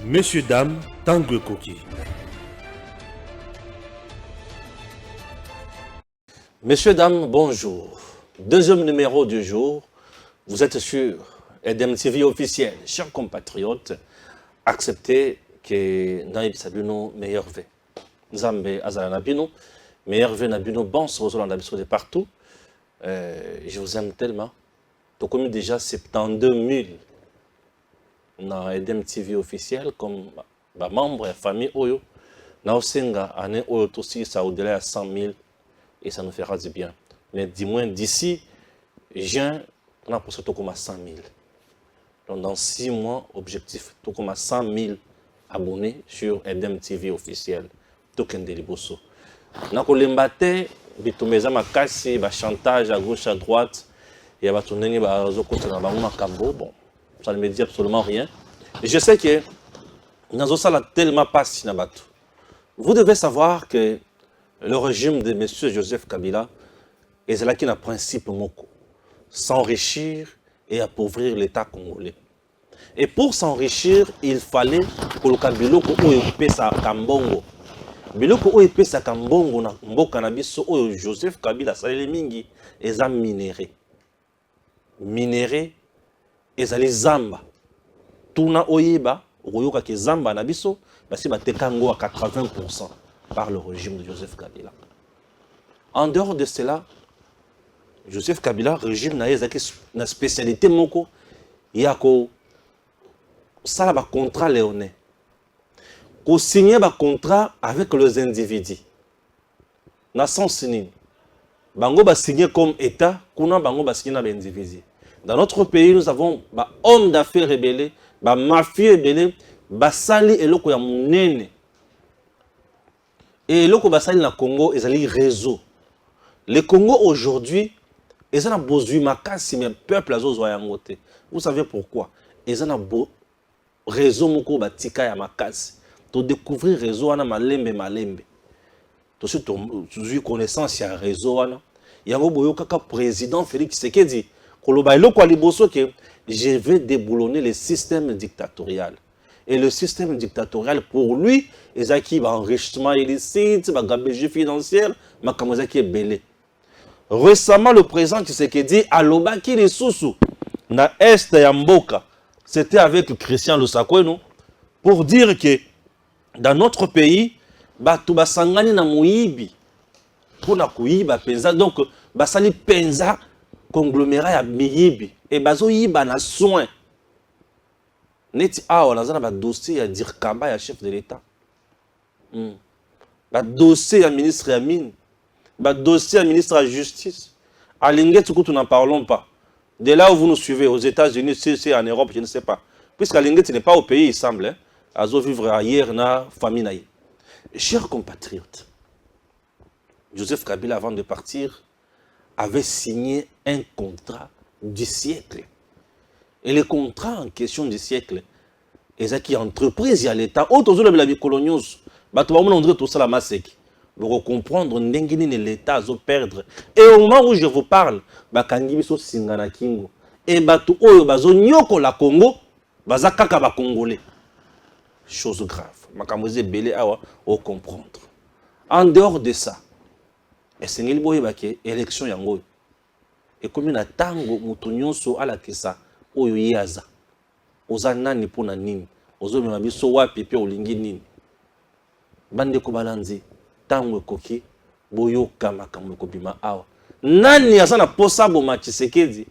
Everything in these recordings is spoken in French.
Messieurs, dames, Tanguy Koki. Messieurs, dames, bonjour. Deuxième numéro du jour. Vous êtes sur EDM TV officiel. Chers compatriotes, acceptez que Naïb Sabino meilleur V. Nzambe Azala Nabino, meilleur V Nabino, bon, Sozolo Nabino de partout. Je vous aime tellement. Donc, comme déjà 72 000 dans EDM TV officiel, comme membre et famille Oyo, na osenga année Oyo aussi, ça au-delà de 100 000 et ça nous fera du bien. Mais du moins d'ici juin, on a pour ça tout comme à 100 000. Donc dans 6 mois, objectif, tout comme à 100 000 abonnés sur EDM TV officiel. Tout comme des liboso. Na kolembate, bitumeza makasi, ba chantage à gauche à droite, et ba tonengi ba zo côté na bango makambo. Bon, ça ne me dit absolument rien. Et je sais que nazo sala tellement passe na bato. Vous devez savoir que le régime de M. Joseph Kabila est là qui a un principe moko, s'enrichir et appauvrir l'État congolais. Et pour s'enrichir, il fallait que le Kabila ait sa kambongo. Biloko ait sa kambongo na mboka na biso oyo Joseph Kabila saleli mingi eza minéré. Minéré ezali zamba. Tuna oyeba oyoka ke zamba na biso basi batekango à 80% par le régime de Joseph Kabila. En dehors de cela, Joseph Kabila, régime na une spécialité moko, yako ça ba contrat léonais. Ko signer ba contrat avec les individus. Na sens nini. Bango ba signer comme État, kuna bango ba signer na ba individu. Dans notre pays, nous avons ba hommes d'affaires rebellés, ba mafieux rebellés, ba sali eloko ya munene. Et le Basali na Congo, ils ont un réseau. Le Congo aujourd'hui, ils ont un besoin makasi, mais le peuple a besoin de. Vous savez pourquoi? Ils ont un réseau moko batika ya makasi. To découvrir réseau ana malembe. To surtout connaissance ya réseau ana. Yango boyo kaka président Félix Tshisekedi koloba eloko aliboso ke je vais déboulonner le système dictatorial. Et le système dictatorial, pour lui, il y a un enrichissement illicite, un gabégie financier, un qui est belé. Récemment, le président Tshisekedi a lobaki les sous na Est ya Mboka. C'était avec Christian Lusakwe, pour dire que dans notre pays, batu basangani na muibi. Pour na kuiba penza, donc basali penza conglomérat ya miyibi. Et bazo yiba na soin. Neti awa nazana ba dossier ya Dirkamba ya chef de l'État. Ba dossier ya ministre ya mine, ba dossier ya ministre de la justice. À Linguet nous n'en parlons pas. De là où vous nous suivez aux États-Unis, c'est en Europe, je ne sais pas. Puisqu'à Linguet n'est pas au pays, il semble, hein. Azo vivre ailleurs na famille naïe. Chers compatriotes, Joseph Kabila avant de partir avait signé un contrat du siècle. Et les contrats en question du siècle, et qui entreprise à l'État, autres autres la coloniose, tout ça la massacre. Pour comprendre l'État à perdre. Et au moment où je vous parle, Kangibiso Singana Kingo, et Batu Oyo Bazo Nyoko la Congo, Bazakaka ba Congolais. Chose grave. Makamoze Belé Awa, au comprendre. En dehors de ça, et c'est une élection yango. Et comme une tango, Moutonyoso à la Kessa. Oyo yaza oza nani pona nini ozo mema biso wapi pe olingi nini bande ko balanzi tango ekoki boyoka makambo ekobima awa nani aza na posa boma Tshisekedi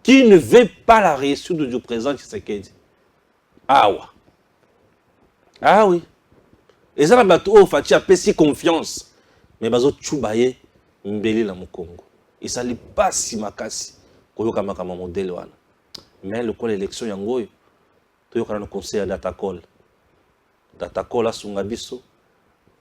qui ne veut pas la réussite du président Tshisekedi awa ah oui eza na bato oyo fati apesi confiance mais bazo tchubaye mbeli la mokongo esali pasi makasi koyoka makambo modèle wana. Mais le col élection yangoy, tu as le conseil à Datacol. Datacol a son abisso,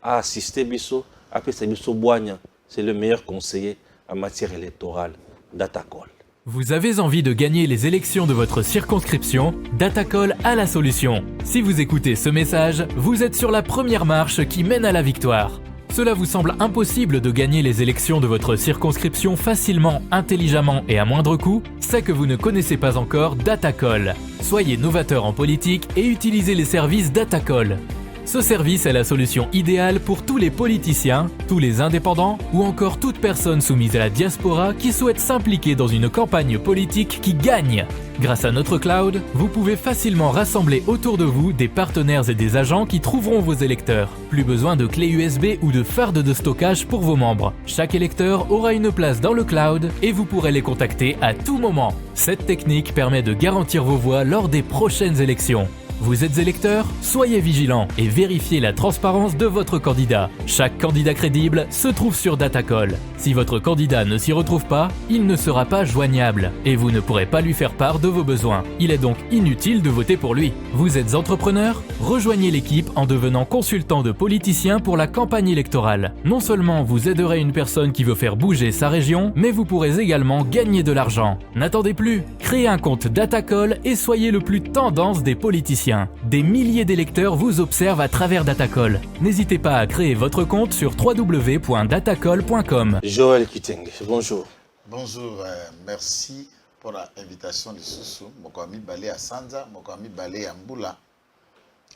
a assisté bisso, a fait bisso boigna. C'est le meilleur conseiller en matière électorale. Datacol. Vous avez envie de gagner les élections de votre circonscription? Datacol a la solution. Si vous écoutez ce message, vous êtes sur la première marche qui mène à la victoire. Cela vous semble impossible de gagner les élections de votre circonscription facilement, intelligemment et à moindre coût? C'est que vous ne connaissez pas encore Datacol. Soyez novateur en politique et utilisez les services Datacall. Ce service est la solution idéale pour tous les politiciens, tous les indépendants ou encore toute personne soumise à la diaspora qui souhaite s'impliquer dans une campagne politique qui gagne. Grâce à notre cloud, vous pouvez facilement rassembler autour de vous des partenaires et des agents qui trouveront vos électeurs. Plus besoin de clés USB ou de fardes de stockage pour vos membres. Chaque électeur aura une place dans le cloud et vous pourrez les contacter à tout moment. Cette technique permet de garantir vos voix lors des prochaines élections. Vous êtes électeur? Soyez vigilant et vérifiez la transparence de votre candidat. Chaque candidat crédible se trouve sur Datacall. Si votre candidat ne s'y retrouve pas, il ne sera pas joignable et vous ne pourrez pas lui faire part de vos besoins. Il est donc inutile de voter pour lui. Vous êtes entrepreneur? Rejoignez l'équipe en devenant consultant de politicien pour la campagne électorale. Non seulement vous aiderez une personne qui veut faire bouger sa région, mais vous pourrez également gagner de l'argent. N'attendez plus, créez un compte Datacall et soyez le plus tendance des politiciens. Des milliers d'électeurs vous observent à travers Datacall. N'hésitez pas à créer votre compte sur www.datacall.com. Joël Kiteng, bonjour. Bonjour, merci pour l'invitation de Soussou. Mon ami Balé à Sanza, mon ami Balé à Mboula.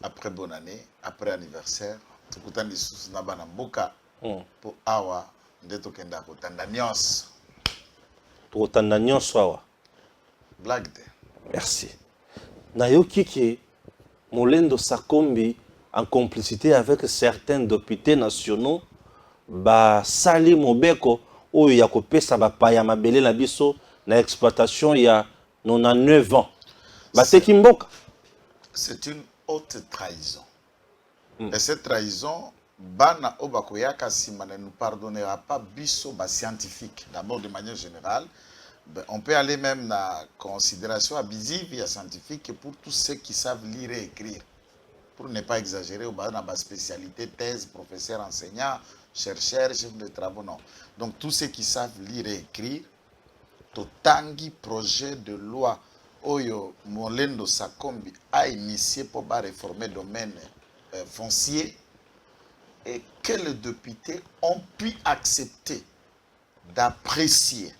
Après bonne année, après anniversaire, tout le temps de Soussou Nabana Mboka pour Awa, Ndeto Kenda Kotanda Nyos. Kotanda Nyos Awa. Blague. Merci. Nayoki ki Molendo Sakombi, en complicité avec certains députés nationaux, sali mobeko ou ya kopesa ba paya mabele na biso na exploitation il y a 99 ans. C'est une haute trahison. Et cette trahison, Bana Obakoyaka Simane ne nous pardonnera pas biso ba scientifique. D'abord de manière générale, on peut aller même dans la considération abusive et scientifique pour tous ceux qui savent lire et écrire. Pour ne pas exagérer, on a ma spécialité, thèse, professeur, enseignant, chercheur, chef de travaux, non. Donc tous ceux qui savent lire et écrire, Totangi projet de loi Oyo Molendo Sakombi a initié pour réformer le domaine foncier et que les députés ont pu accepter d'apprécier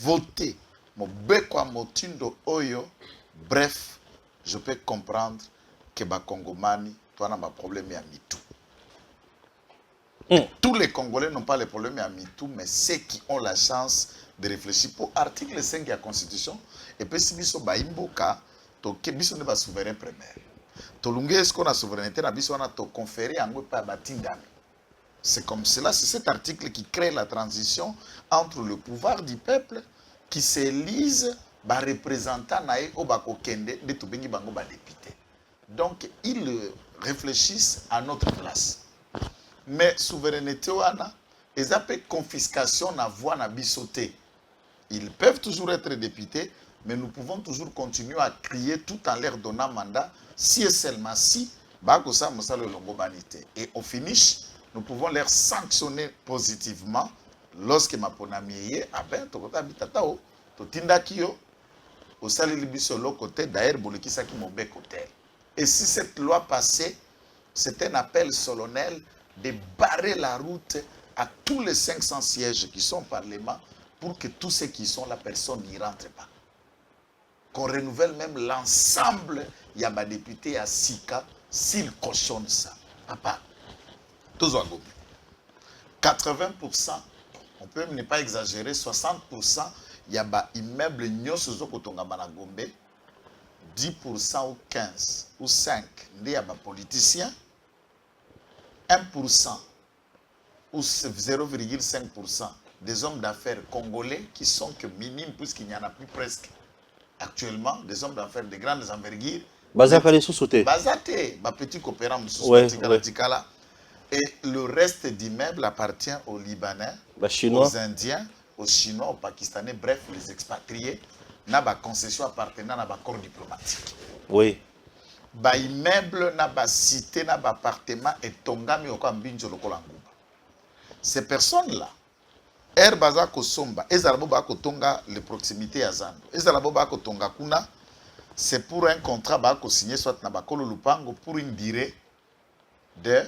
voter mon bekwa motindo oyo, bref, je peux comprendre que ba Congomani, toi n'a pas problème à MeToo. Tous les Congolais n'ont pas le problème à MeToo, mais ceux qui ont la chance de réfléchir pour l'article 5 de la Constitution, et puis si biso ba imboka, to ke biso ne ba souverain premier. To lungue ce qu'on a souveraineté na biso na to conférer en pa batindami. C'est comme cela, c'est cet article qui crée la transition entre le pouvoir du peuple qui s'élise par représentant nae obako kende de tubengi bango ba député. Donc ils réfléchissent à notre place. Mais souveraineté wana, ils appellent confiscation na voix na bisoté. Ils peuvent toujours être députés, mais nous pouvons toujours continuer à crier tout en leur donnant mandat si et seulement si bako sa mosalo longo banité. Et au finish, nous pouvons les sanctionner positivement lorsque ma ponamiye a ben tokota bitatao to tindakio au salili biso lo côté d'ailleurs bolekisa ki mobe côté. Et si cette loi passait, c'est un appel solennel de barrer la route à tous les 500 sièges qui sont au Parlement pour que tous ceux qui sont là, personne n'y rentre pas. Qu'on renouvelle même l'ensemble, il y a des députés à Sika s'ils cochonnent ça. Papa. 80%, on peut ne pas exagérer, 60%, il y a des immeubles Gombe, 10% ou 15 ou 5, il y a des politiciens, 1% ou 0,5% des hommes d'affaires congolais qui sont que minimes puisqu'il n'y en a plus presque actuellement, des hommes d'affaires de grandes envergures. Bazakale sous-sauté. Bazate, petit coopérant, et le reste d'immeubles appartient aux Libanais, aux Indiens, aux Chinois, aux Pakistanais, bref, les expatriés. N'a pas concession appartenant à corps diplomatique. Oui. Ba immeuble, n'a pas cité, n'a pas appartement et tongami au Kambinjo Lokolanguba. Ces personnes-là, Baza Kosomba, Ezalaboba Kotonga, les proximités à Zando, Ezalaboba Kotonga Kuna, c'est pour un contrat Bako signé soit Nabakolo Lupango pour une durée de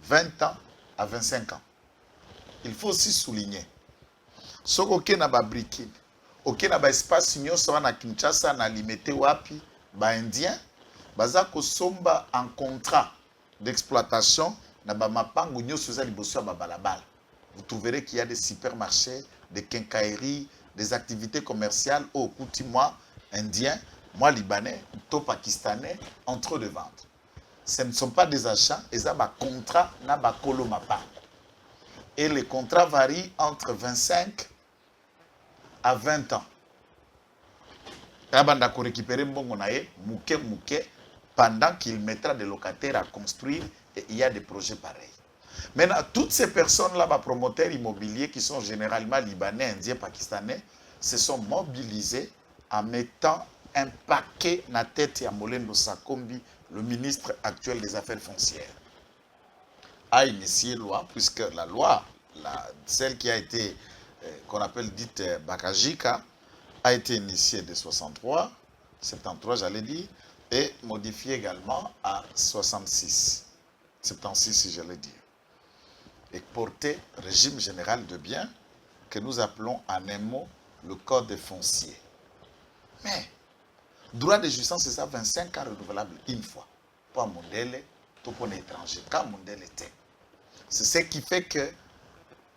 20 ans à 25 ans. Il faut aussi souligner, ce qu'on a briqué, aucun espace signé soit na Kinshasa na limité wapi, Indien, baza kosomba en contrat d'exploitation na ba mapango nyoso za liboso ya balabala. Vous trouverez qu'il y a des supermarchés, des quincailleries, des activités commerciales au kuti moi indien, moi libanais, toi pakistanais en train de vendre. Ce ne sont pas des achats, ils ont un contrat na ba kolo mapango. Et les contrats varient entre 25 à 20 ans. Abanda ko récupérer mbongo na ye muke pendant qu'il mettra des locataires à construire et il y a des projets pareils. Maintenant, toutes ces personnes-là, promoteurs immobiliers qui sont généralement libanais, indiens, pakistanais, se sont mobilisés en mettant un paquet na tête à Molendo Sakombi, le ministre actuel des Affaires foncières. A initié loi, puisque la loi, celle qui a été, qu'on appelle dite Bakajika, a été initiée de 63, 73 j'allais dire, et modifiée également à 66, 76 si j'allais dire. Et porté régime général de biens que nous appelons en un mot le code foncier. Mais, droit de jouissance, c'est ça 25 ans renouvelable une fois. Pas modèle, tout pour l'étranger, quand modèle était. C'est ce qui fait que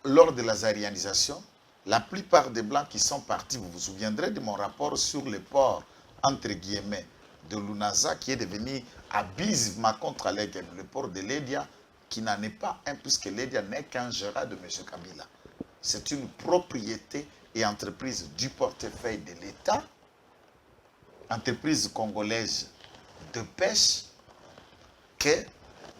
lors de la zarianisation, la plupart des Blancs qui sont partis, vous vous souviendrez de mon rapport sur le port, entre guillemets, de Lunaza, qui est devenu abusivement contre le port de Lédia, qui n'en est pas un, puisque Lédia n'est qu'un gérant de M. Kabila. C'est une propriété et entreprise du portefeuille de l'État, entreprise congolaise de pêche, que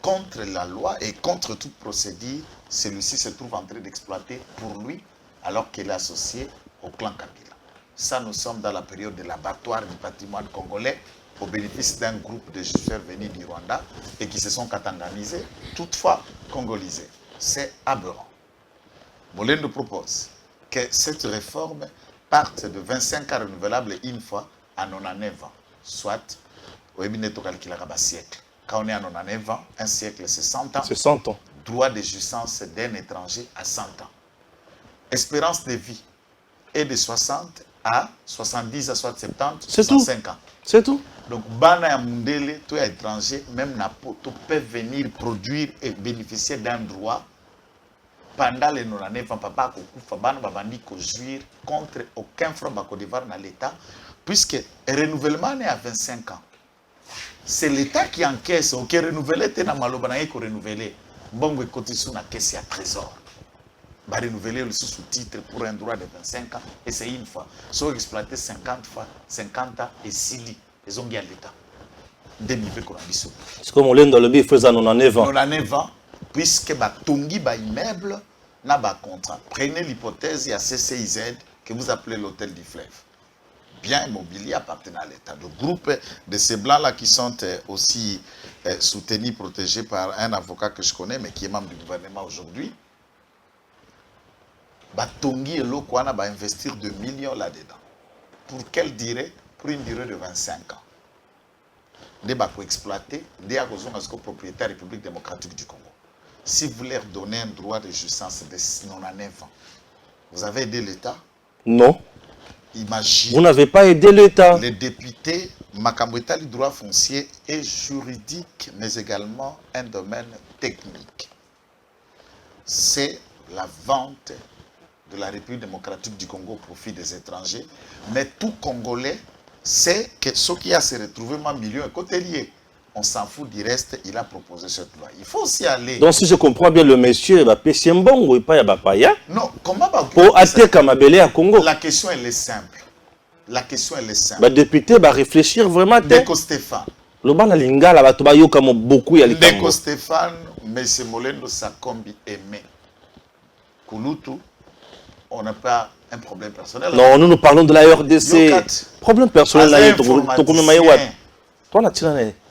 contre la loi et contre toute procédure, celui-ci se trouve en train d'exploiter pour lui, alors qu'il est associé au clan Kabila. Ça, nous sommes dans la période de l'abattoir du patrimoine congolais, au bénéfice d'un groupe de joueurs venus du Rwanda et qui se sont katanganisés, toutefois congolisés. C'est aberrant. Molendo propose que cette réforme parte de 25 ans renouvelables une fois à 99 ans, soit au siècle. Quand on est à 99 ans, un siècle c'est 100 ans. C'est 100 ans. Droit de jouissance d'un étranger à 100 ans. Espérance de vie est de 60 à 70 à 70, 65 ans. C'est tout. Donc, bana ya mundele, tout étranger, même na poto, peut venir produire et bénéficier d'un droit pendant les 99 ans. Papa kokufa bana babandi ko jouir contre aucun franc Côte d'Ivoire dans l'État, puisque le renouvellement est à 25 ans. C'est l'État qui encaisse, ok, renouveler, t'es na malobana ko renouveler. Bongo ekoti sous na caisse à trésor. Va renouveler le sous-titre pour un droit de 25 ans, et c'est une fois. Soit exploité 50 fois, 50 ans, et 6 lits. Ils ont gagné l'État. C'est comme on l'a dans le bif, faisant 99 ans. 99 ans, puisque Tongi ba immeuble n'a pas contrat. Prenez l'hypothèse, il y a CCIZ, que vous appelez l'hôtel du fleuve. Bien immobilier appartenant à l'État. Le groupe de ces blancs-là qui sont aussi soutenus, protégés par un avocat que je connais, mais qui est membre du gouvernement aujourd'hui, Tongi et Lokwana va investir 2 millions là-dedans. Pour quelle durée? Pour une durée de 25 ans. Ils vont exploiter, ils vont propriétaire République démocratique du Congo. Si vous leur donnez un droit de jouissance de 99 ans, vous avez aidé l'État? Non. Imaginez. Vous n'avez pas aidé l'État. Les députés, Makambweta, le droit foncier est juridique, mais également un domaine technique. C'est la vente de la République démocratique du Congo au profit des étrangers. Mais tout Congolais sait que ce qui a se retrouvé en milieu côté lié. On s'en fout du reste, il a proposé cette loi. Il faut aussi aller. Donc si je comprends bien, le monsieur va payer un bon ou pas Paya. Non, comment va pour attaquer Kamabélé à Congo? La question elle est simple. La question elle est simple. Le député va réfléchir vraiment. Ndeko Stéphane. Le ban la lingala va toba yo comme beaucoup ya likambo. Ndeko Stéphane, M. Molendo Sakombi aimé. Kulutu, on n'a pas un problème personnel. Non, nous parlons de la RDC. Problème personnel là,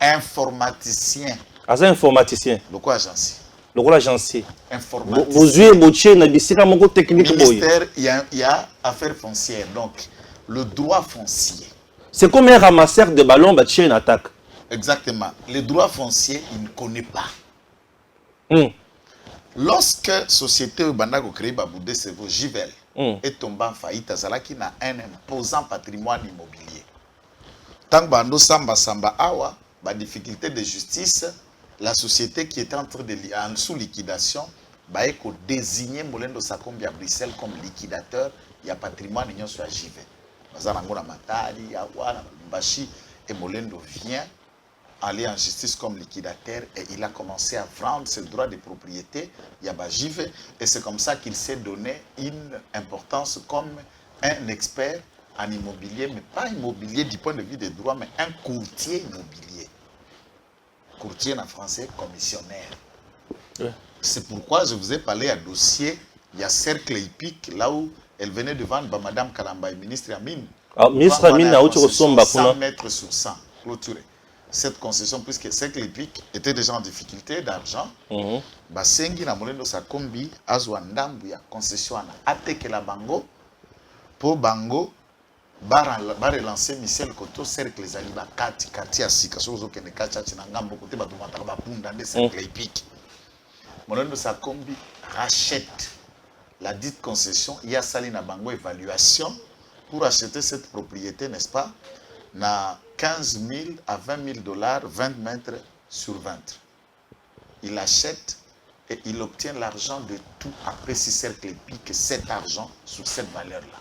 informaticien. Informaticien. Le quoi agencier? Le quoi agencier? Informaticien. Vous yeux botier na bisika moko technique boy. Ministère, il y a affaires foncières. Donc le droit foncier. C'est comme un ramasseur de ballons battu une attaque. Exactement. Le droit foncier, il ne connaît pas. Lorsque société Bandako créé Baboudé Sevo Jivel est tombé en faillite, Zalaki n'a un imposant patrimoine immobilier. Tant bando samba samba awa, ba difficulté de justice, la société qui était en sous liquidation, ba eko désigner Molendo Sakombi à Bruxelles comme liquidateur, il y a patrimoine union sur JV. Bazana ngona matali, awa, Mbashi et Molendo vient aller en justice comme liquidateur et il a commencé à vendre ses droits de propriété, il y a JV, et c'est comme ça qu'il s'est donné une importance comme un expert en immobilier, mais pas immobilier du point de vue des droits, mais un courtier immobilier. Courtier en français, commissionnaire. Ouais. C'est pourquoi je vous ai parlé à dossier, il y a Cercle Hippique, là où elle venait de vendre Madame Kalamba, ministre Amine. Ah, ministre Amine, a où 100 mètres sur 100, clôturé. Cette concession, puisque Cercle Hippique était déjà en difficulté d'argent, Basengi na Molendo Sakombi, Azwandambu, ya concession à Atekela Bango, pour Bango, va relancer Michel Koto cercle zaliba kati asika sozo kene kachachi na ngambo kote batu mataka punda de cercle épique. Molendo Sakombi rachète la dite concession, il y a sali na bango évaluation pour acheter cette propriété, n'est-ce pas, na 15 000 à 20 000 dollars, 20 mètres sur 20. Il achète et il obtient l'argent de tout après si cercle épique, cet argent sur cette valeur-là.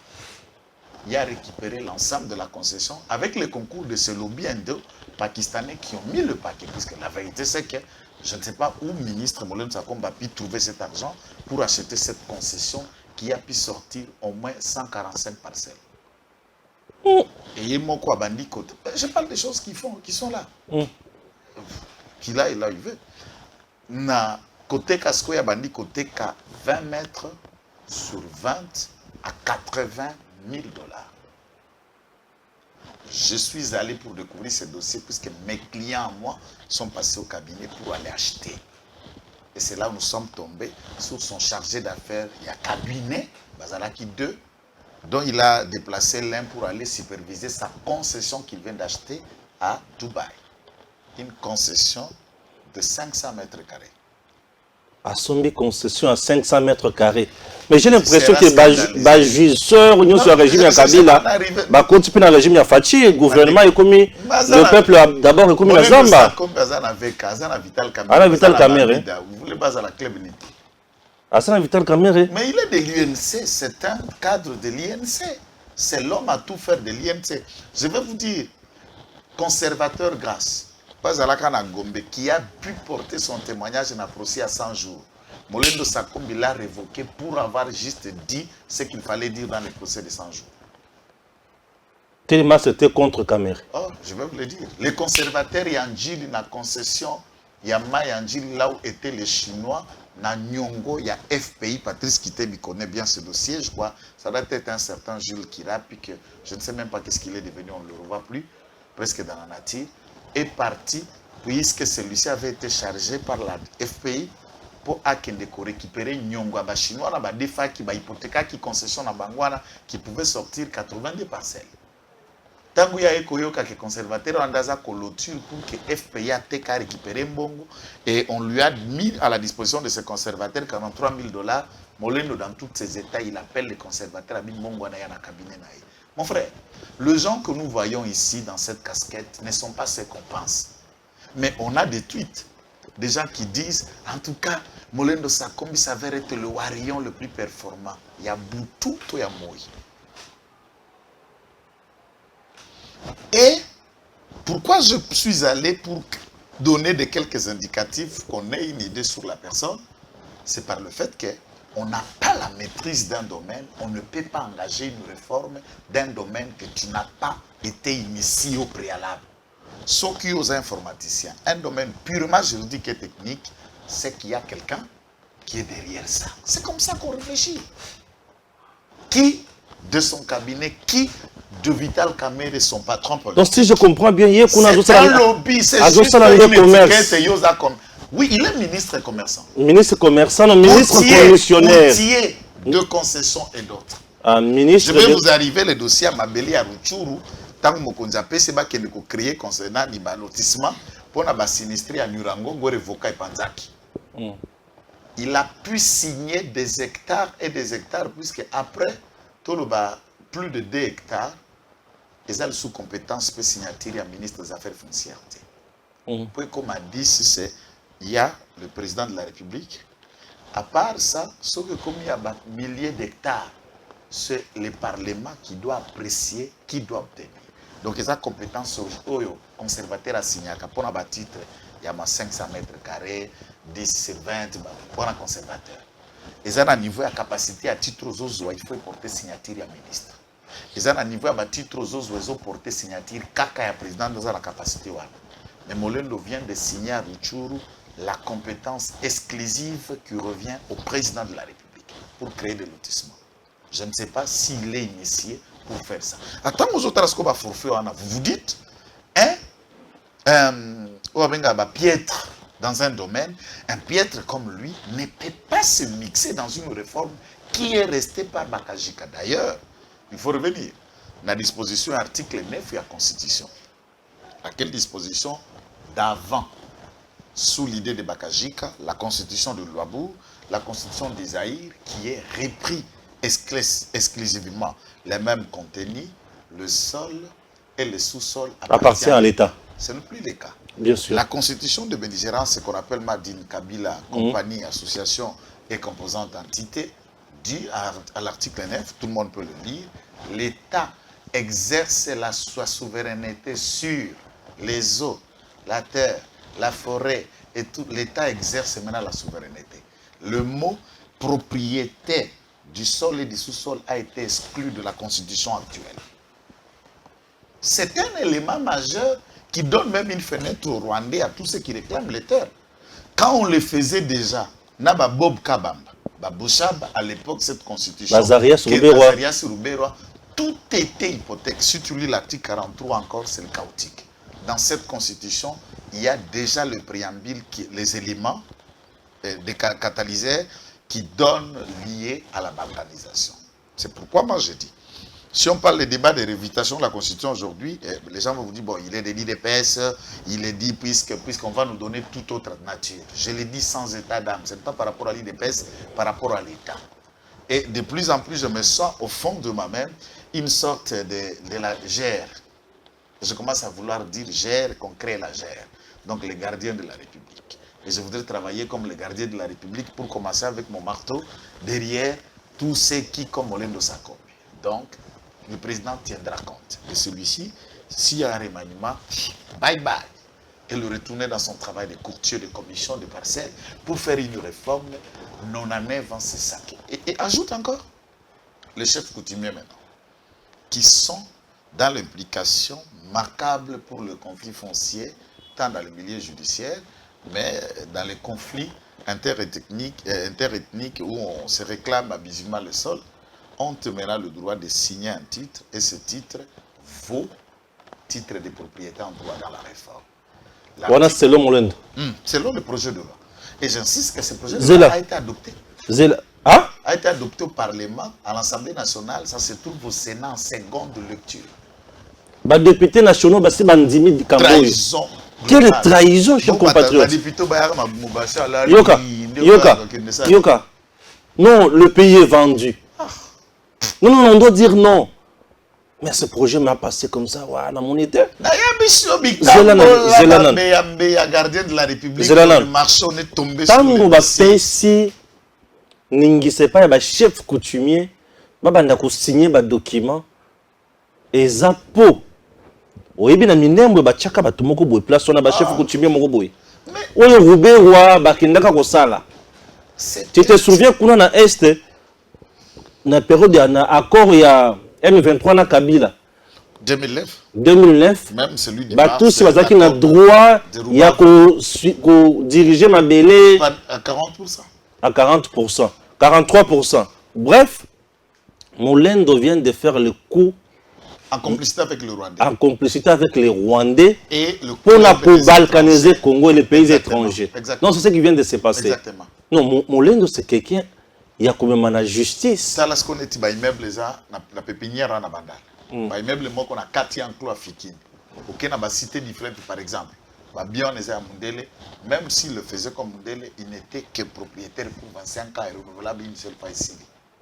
Il a récupéré l'ensemble de la concession avec le concours de ces lobbies indo-pakistanais qui ont mis le paquet. Puisque la vérité, c'est que je ne sais pas où le ministre Molendo Sakombi a pu trouver cet argent pour acheter cette concession qui a pu sortir au moins 145 parcelles. Et Yemoko Abandi Kote. Je parle des choses qui sont là. Qu'il a, il veut. Na côté Kasko Abandi côté Ka 20 mètres sur 20 à 80 000 dollars. Je suis allé pour découvrir ce dossier puisque mes clients, moi, sont passés au cabinet pour aller acheter. Et c'est là où nous sommes tombés sur son chargé d'affaires. Il y a cabinet, Bazalaki 2, dont il a déplacé l'un pour aller superviser sa concession qu'il vient d'acheter à Dubaï. Une concession de 500 mètres carrés. À son concession à 500 mètres carrés. Mais j'ai l'impression que les juisseurs, union sur le régime de Kabila, continuent dans le régime de Fachi, le gouvernement est commis, le peuple d'abord est commis la Zamba. Vital Kamere. Vous voulez baser la clé bénite. Vital Kamere. Mais il est de l'INC, c'est un cadre de l'INC. C'est l'homme à tout faire de l'INC. Je vais vous dire, conservateur grâce. Bazalaka Gombe qui a pu porter son témoignage dans le procès à 100 jours. Molendo Sakombi l'a révoqué pour avoir juste dit ce qu'il fallait dire dans le procès de 100 jours. Tellement c'était contre Kamere. Oh, je vais vous le dire. Les conservateurs Yandjili na concession, Yama Yandjili là où étaient les Chinois, na Nyongo, il y a FPI, Patrice Kitebi connaît bien ce dossier, je crois. Ça doit être un certain Jules Kira, puis que je ne sais même pas qu'est-ce qu'il est devenu, on ne le revoit plus, presque dans la nature. Est parti puisque celui-ci avait été chargé par la FPI pour récupérer Nyongo à Chinois, des fois qui hypothéca qui concession à Bangwana qui pouvait sortir 82 parcelles. Tant qu'il y a eu que conservateur andaza clôture pour que FPI a récupéré Mbongo et on lui a mis à la disposition de ce conservateur 43 000 dollars. Molendo dans tous ses états, il appelle les conservateurs à Mbongo na cabinet. Mon frère, les gens que nous voyons ici dans cette casquette ne sont pas ceux qu'on pense. Mais on a des tweets, des gens qui disent, en tout cas, Molendo Sakombi s'avère être le warrior le plus performant. Il y a Boutou, il y a Moi. Et pourquoi je suis allé pour donner quelques indicatifs, qu'on ait une idée sur la personne, c'est par le fait que on n'a pas la maîtrise d'un domaine, on ne peut pas engager une réforme d'un domaine que tu n'as pas été initié au préalable. Sauf aux informaticiens, un domaine purement juridique et technique, c'est qu'il y a quelqu'un qui est derrière ça. C'est comme ça qu'on réfléchit. Qui de son cabinet, qui de Vital Kamere, son patron politique. Donc si je comprends bien, c'est un lobby, c'est juste une étiquette. Oui, il est ministre commerçant. Ministre commerçant, non, ministre commissionnaire. Courtier de concessions et d'autres. Ministre je vais vous arriver le dossier à Mabeli à Ruchuru. Tant que Mokonzape, c'est pas qu'il faut créer concernant les lotissement pour la sinistrie à Nurango, Gorevoka et Panzaki. Il a pu signer des hectares et des hectares, puisque après, tout le bas, plus de 2 hectares, ils ont sous compétence pour signature à ministre des Affaires foncières. Puis comme a dit, il y a le président de la République. À part ça, ce que comme il y a des milliers d'hectares, c'est le Parlement qui doit apprécier, qui doit obtenir. Donc, ils ont compétence aux conservateurs à signer. Pour un titre, il y a 500 mètres carrés, 10, 20, pour un conservateur. Ils ont un niveau de capacité à titre aux autres, il faut porter signature à ministre. Ils ont un niveau de titre aux autres, il faut porter signature à président, ils ont la capacité. Mais Molendo vient de signer à Rutshuru la compétence exclusive qui revient au président de la République pour créer des lotissements. Je ne sais pas s'il est initié pour faire ça. Attends, vous vous dites, piètre dans un domaine, un piètre comme lui ne peut pas se mixer dans une réforme qui est restée par Bakajika. D'ailleurs, il faut revenir. La disposition article 9 de la Constitution. Laquelle disposition d'avant, sous l'idée de Bakajika, la Constitution de Louabou, la Constitution des Zaïre, qui est repris exclusivement les mêmes contenus, le sol et le sous-sol appartient à l'État. Ce n'est plus le cas. Bien sûr. La Constitution de Bénigérance, ce qu'on appelle Madine Kabila, compagnie, association et composante entité, dit à l'article 9, tout le monde peut le lire, l'État exerce sa souveraineté sur les eaux, la terre, la forêt et tout. L'État exerce maintenant la souveraineté. Le mot propriété du sol et du sous-sol a été exclu de la Constitution actuelle. C'est un élément majeur qui donne même une fenêtre au Rwandais à tous ceux qui réclament les terres. Quand on le faisait déjà, Naba Bob Kabamba, Babouchab, à l'époque, cette constitution, Bazarias Ruberoa, tout était hypothèque. Si tu lis l'article 43 encore, c'est le chaotique. Dans cette constitution, il y a déjà le préambule, les éléments des catalyseurs qui donnent liés à la balkanisation. C'est pourquoi moi je dis, si on parle des débats de révitation de la Constitution aujourd'hui, les gens vont vous dire, bon, il est dit d'épaisse, il est dit puisqu'on va nous donner toute autre nature. Je l'ai dit sans état d'âme, ce n'est pas par rapport à l'IDPS, par rapport à l'État. Et de plus en plus, je me sens au fond de moi-même une sorte de la gère. Je commence à vouloir dire gère, qu'on crée la gère. Donc les gardiens de la République. Et je voudrais travailler comme les gardiens de la République pour commencer avec mon marteau derrière tous ceux qui, comme Molendo Sakombe. Donc, le président tiendra compte de celui-ci. S'il y a un remaniement, bye bye. Et le retourner dans son travail de courtier, de commission, de parcelles, pour faire une réforme non en avant ses sacs. Et ajoute encore les chefs coutumiers maintenant, qui sont dans l'implication marquable pour le conflit foncier, tant dans le milieu judiciaire, mais dans les conflits interethniques où on se réclame abusivement le sol, on te mettra le droit de signer un titre et ce titre vaut titre de propriété en droit dans la réforme. Voilà, c'est selon Molendo. Selon le projet de loi. Et j'insiste que ce projet de loi a été adopté. A été adopté au Parlement, à l'Assemblée nationale, ça se trouve au Sénat en seconde lecture. Les députés nationaux, c'est Bandimi Kamboy. Trahison. Quelle trahison, chers compatriotes. Yoka. Non, le pays est vendu. Non, on doit dire non. Mais ce projet m'a passé comme ça, dans mon état. Gardien de la République, le marché est tombé sur le dossier. Ningi pas un chef coutumier, babanda ko signer ba document eza po. Oyebi na minembo ba chaka bato moko boy place on a ba chef coutumier moko boy. Oyo Ruberwa bakindaka ko sala. Tu te souviens kuna na est na période na accord ya M23 na Kabila 2009 même celui de ba tous bazaki na droit ya ko diriger mabele à 40%. À 40%, 43%. Bref, Molendo vient de faire le coup en complicité avec le Rwandais. En complicité avec les Rwandais et le pour balkaniser le Congo et les pays étrangers. Exactement. Non, c'est ce qui vient de se passer. Exactement. Non, Molendo, c'est quelqu'un, il y a quand même la justice. Ça, là, ce qu'on est, immeuble, la pépinière, on a bandal. Immeuble, moi, qu'on a 4 ans, à Fikine. Ok, on a cité différente, par exemple. Bien on est à Mundele, même s'il le faisait comme Mundele, il n'était que propriétaire pour 25 ans et renouvelable une seule fois ici.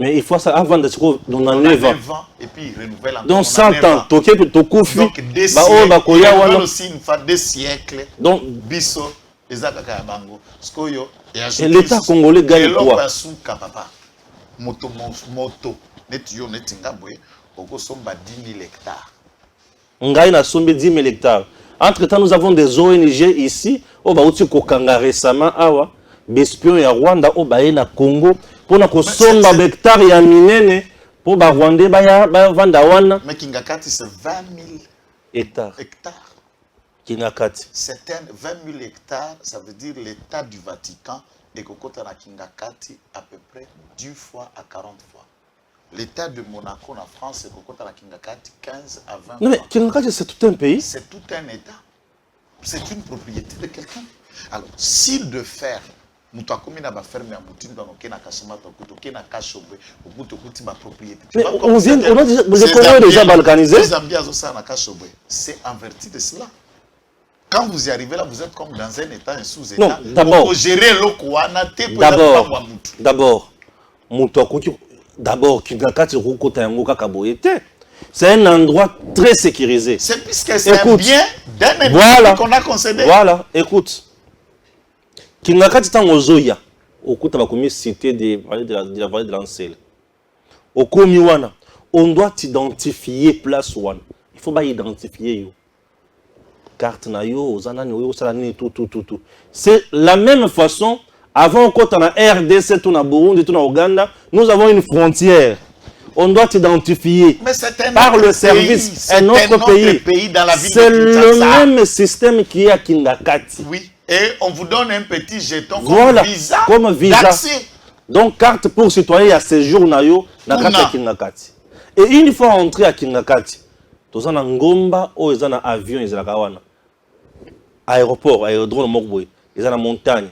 Mais il faut ça avant de se On a 9 ans. 9 ans et puis il renouvelle encore. Donc On a 100 9 ans, toké tokufi. Donc des Ba o siècles, ba il koya renouvelle wana. aussi une fois des siècles. Donc Biso, ezaka ya bango. Skoyo, et l'État congolais gagne quoi? Suka papa. Moto, net yo net ngabwe, oko somba 10 000 hectares. Ngai na sombe 10 000 hectares. Entre-temps, nous avons des ONG ici. Oh bah outi kokanga récemment awa. Bespion ya Rwanda oh bah na Congo. Pour na ko somba hectares ya minene. Pour ba Rwandais ba vanda wana. Mais Kingakati c'est 20 000 hectares. Kingakati. Certaines 20 000 hectares, ça veut dire l'État du Vatican et Kokota na Kingakati à peu près 10 fois à 40 fois. L'État de Monaco en France, c'est Kokota na Kingakati 15 à 20 Non mais fois. Kingakati c'est tout un pays. C'est tout un État. C'est une propriété de quelqu'un. Alors, s'il de faire, nous avons na ferme à Moutin dans na Kassamata, na Kashobwe, ma propriété. Mais on a déjà, les Congolais déjà balkanisés. Les Zambiens aussi na Kashobwe. C'est en vertu de cela. Quand vous y arrivez là, vous êtes comme dans un État, un sous-État. Non, d'abord. Pour gérer l'Okouana, D'abord, Kingakati Rukota Yango Kakaboyete. C'est un endroit très sécurisé. C'est puisque c'est un bien d'un voilà, qu'on a concédé. Voilà, écoute. Kingakati tango zoya. Okuta bakomi cité de la vallée de l'Ancel. Okomi wana. On doit identifier place wana. Il faut pas identifier yo. Carte na yo, ozanani yo, salani tout. C'est la même façon. Avant quand on a RDC, tout na Burundi, tout na Ouganda, nous avons une frontière. On doit identifier par le service un autre pays. C'est le même système qui est à Kingakati. Oui, et on vous donne un petit jeton voilà, comme visa. Donc carte pour citoyen à séjour na yo na carte à Kingakati. Et une fois entré à Kingakati, tous en ngomba ou ils en avion ils wana. Aéroport, aérodrome mokboy, ils en montagne.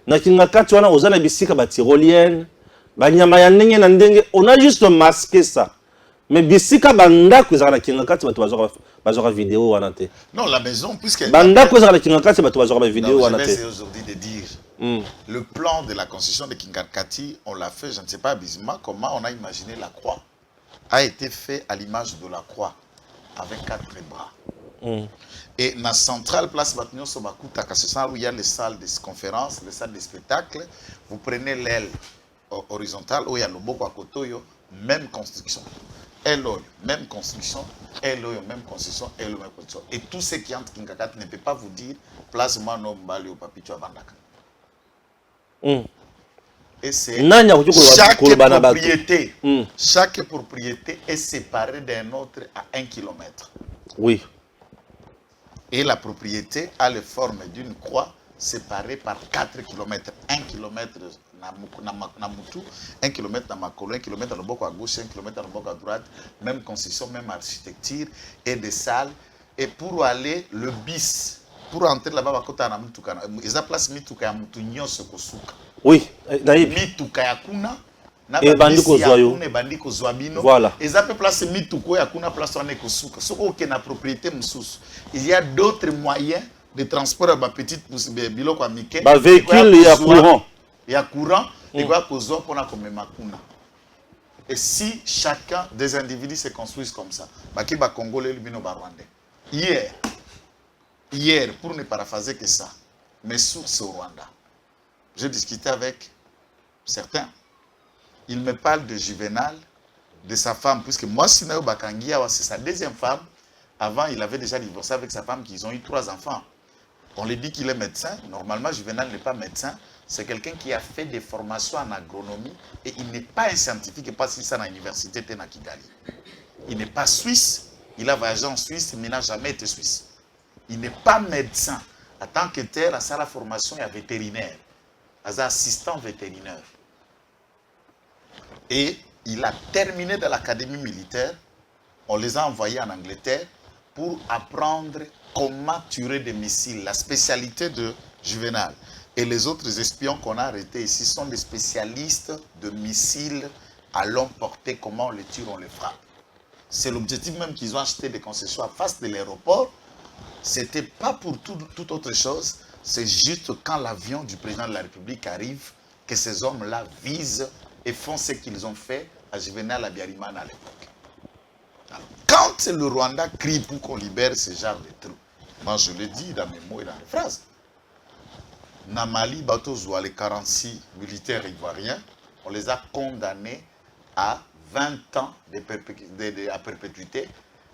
Na Kingakati wana ozana bisika ba tyrolienne. On a juste masqué ça. Mais bisika banda kozala na Kingakati bazora vidéo wana te. Non, la maison puisque banda kozala na Kingakati bazora vidéo wana te. C'est aujourd'hui de dire le plan de la construction de Kingakati, on l'a fait, je ne sais pas Bismarck comment on a imaginé la croix a été fait à l'image de la croix avec 4 bras. Et dans la centrale place Batignon Sobakuta, c'est où il y a les salles de conférences, les salles de spectacle, vous prenez l'aile horizontale où il y a le Boko à Kotoyo, même construction. Eloy, même construction. Eloy, même construction. Eloy, même construction. Et tout ce qui entre Kingakati ne peut pas vous dire place moi non bali au papicho à Bandaka. Et c'est chaque propriété est séparée d'un autre à 1 km. Oui. Et la propriété a la forme d'une croix séparée par 4 km. 1 km na Moutou, 1 km na Makolo, 1 km à Loboko à gauche, 1 km à Loboko à droite, même construction, même architecture et des salles. Et pour aller, le bis, pour entrer là-bas, ils ont place Mituka ya Moutou Nyonso Kosuka. Oui, Mituka ya Kuna. Et Bandiko Zoyo. Bandiko Zoabino. Voilà. Ils ont place Mituko ya Kuna place Wane Kosuka. Ce qui est la propriété Moussous. Il y a d'autres moyens de transport à ma petite biloko à Miké. Véhicule, il y a courant. Il y a courant, il y a courant pour la Makuna. Et si chacun des individus se construisent comme ça, Baki ba Congolais le Rwandais. Hier, pour ne paraphraser que ça, mes sources au Rwanda, j'ai discuté avec certains. Ils me parlent de Juvenal, de sa femme, puisque moi, Sinayo Bakangia, c'est sa deuxième femme. Avant, il avait déjà divorcé avec sa femme, qu'ils ont eu 3 enfants. On lui dit qu'il est médecin. Normalement, Juvenal n'est pas médecin. C'est quelqu'un qui a fait des formations en agronomie et il n'est pas un scientifique parce qu'il est à l'université de Kigali. Il n'est pas suisse. Il a voyagé en Suisse, mais il n'a jamais été suisse. Il n'est pas médecin. En tant que tel, à sa formation, il y a vétérinaire. Il est assistant vétérinaire. Et il a terminé dans l'académie militaire. On les a envoyés en Angleterre pour apprendre comment tuer des missiles. La spécialité de Juvenal. Et les autres espions qu'on a arrêtés ici sont des spécialistes de missiles à longue portée. Comment on les tue, on les frappe. C'est l'objectif même qu'ils ont acheté des concessions à face de l'aéroport. Ce n'était pas pour toute autre chose. C'est juste quand l'avion du président de la République arrive que ces hommes-là visent et font ce qu'ils ont fait à Juvenal Abiyarimana à l'époque. Alors, quand le Rwanda crie pour qu'on libère ce genre de trucs, moi je le dis dans mes mots et dans les phrases, Namali Batozwa, les 46 militaires ivoiriens, on les a condamnés à 20 ans à perpétuité.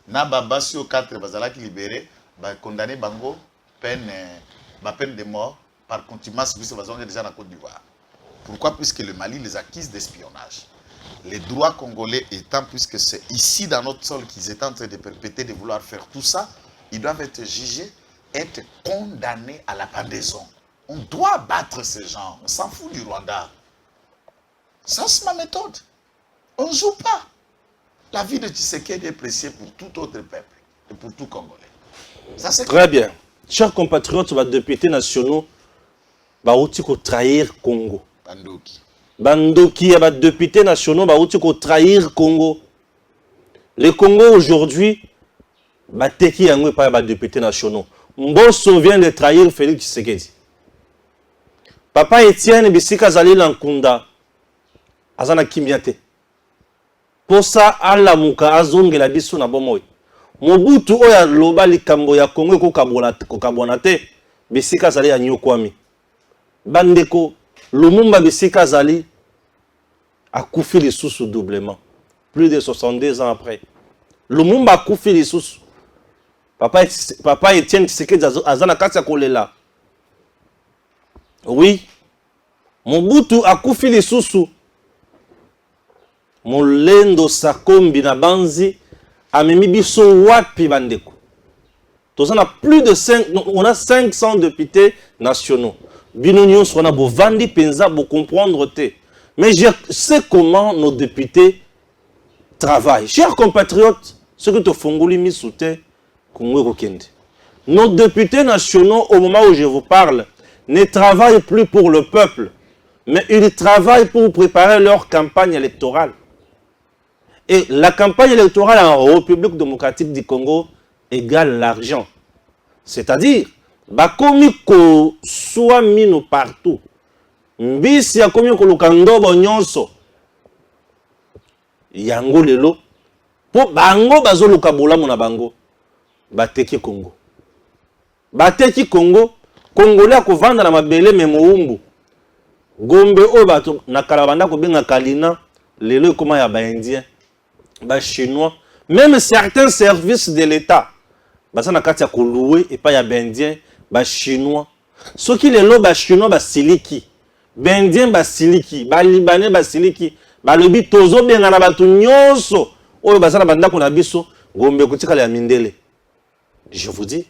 Nababa sur 4 bazala qui libéré, condamné bango peine de mort par contumace puisque ils déjà en Côte d'Ivoire. Pourquoi? Puisque le Mali les accuse d'espionnage. Les droits congolais étant, puisque c'est ici dans notre sol qu'ils étaient en train de perpétrer, de vouloir faire tout ça, ils doivent être jugés, être condamnés à la pendaison. On doit battre ces gens. On s'en fout du Rwanda. Ça, c'est ma méthode. On ne joue pas. La vie de Tshisekedi est précieuse pour tout autre peuple et pour tout Congolais. Ça, c'est très bien. Chers compatriotes, les députés nationaux, ils vont trahir Congo. Bandoki. Bandoki, les députés nationaux, ils vont trahir Congo. Le Congo aujourd'hui, ils vont pas les députés nationaux. Mbosso vient de trahir Félix Tshisekedi. Papa Etienne Bisika Zali Lankunda, Azana Kimbiate. Pour ça, Allah Muka Azongela biso na bomoy. Mobutu oya loba likambo ya Congo ko kabonate, Bisika Zali ya nyokwami. Bandeko, Lumumba Bisika Zali a koufi les sous doublement. Plus de 62 ans après. Lumumba a koufi les sous. Papa Etienne Tshisekedi Azana Katia Kolela. Oui, Mobutu a koufi les sous. Molendo Sakombi na Banzi a mimi biso wapi bandeko. On a plus de 500 députés nationaux. Binonion on a beau vandi penza beau comprendre te. Mais je sais comment nos députés travaillent. Chers compatriotes, ce que tu fongoli mi soute Congo Rokende. Nos députés nationaux au moment où je vous parle ne travaillent plus pour le peuple, mais ils travaillent pour préparer leur campagne électorale. Et la campagne électorale en République démocratique du Congo égale l'argent. C'est-à-dire, bakomi ko soit mino partout. Mbisi ya komi ko lukandobo nyonso. Yango lelo. Po bango bazo lukabola mona bango. Bateki Congo. Bateki Congo. Congolais ko vanda na mabele memoumbu. Gombe o bato na kalabanda ko benga kalina. Lelo koma ya ba indien. Ba chinois, même certains services de l'État, ça na katia ko louer et pas ya bendien, ba chinois. Ce qui les lo ba chinois ba siliki, bendien ba siliki, ba libanais ba siliki, ba lobi tozo benga na batu nyonso. Oyo bazana banda ko na biso, Gombe kotikala ya mindele. Je vous dis,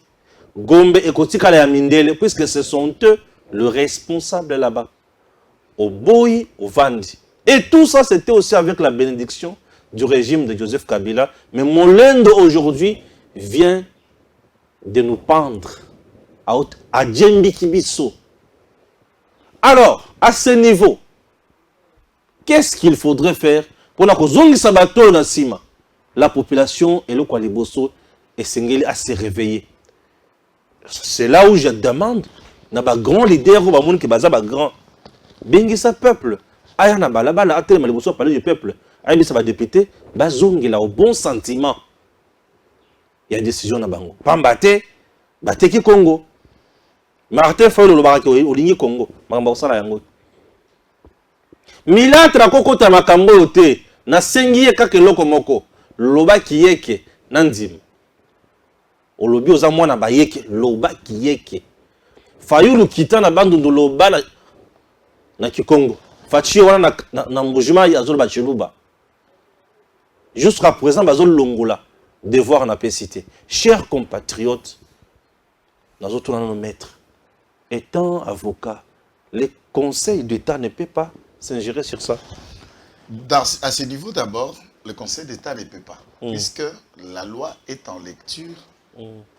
Gombe kotikala ya mindele puisque ce sont eux le responsable là-bas. Au boyi, au vandi. Et tout ça c'était aussi avec la bénédiction du régime de Joseph Kabila, mais Molendo aujourd'hui vient de nous pendre à Djembi Kibiso. Alors, à ce niveau, qu'est-ce qu'il faudrait faire pour la Kozongi Sabato Nassima? La population et le Kwaliboso est singeli à se réveiller. C'est là où je demande, na ba grand leader ou ba moun ki baza ba grand. Bengi sa peuple. Aya na ba la ba la atele maliboso parler du peuple. Aïe, ça va député, bazongi là au bon sentiment. Il y a une décision na bango. Pambate, bateki Congo. Martin Fayulu lo baraki o lingi Congo. Mamba osala yango. Milatra kokota makambo yote na sengiye kake loko moko. Loba kiyeke nandim. Olobi oza mwana bayeke loba kiyeke. Fayulu kita na bandu ndo loba na Kikongo. Fachi wana na mbujima ya zolo bachiluba. Jusqu'à présent, bazol longola devoir na cité. Chers compatriotes, nous autres nos maîtres, étant avocat, les conseils d'État ne peut pas s'ingérer sur ça. À ce niveau d'abord, le Conseil d'État ne peut pas, puisque la loi est en lecture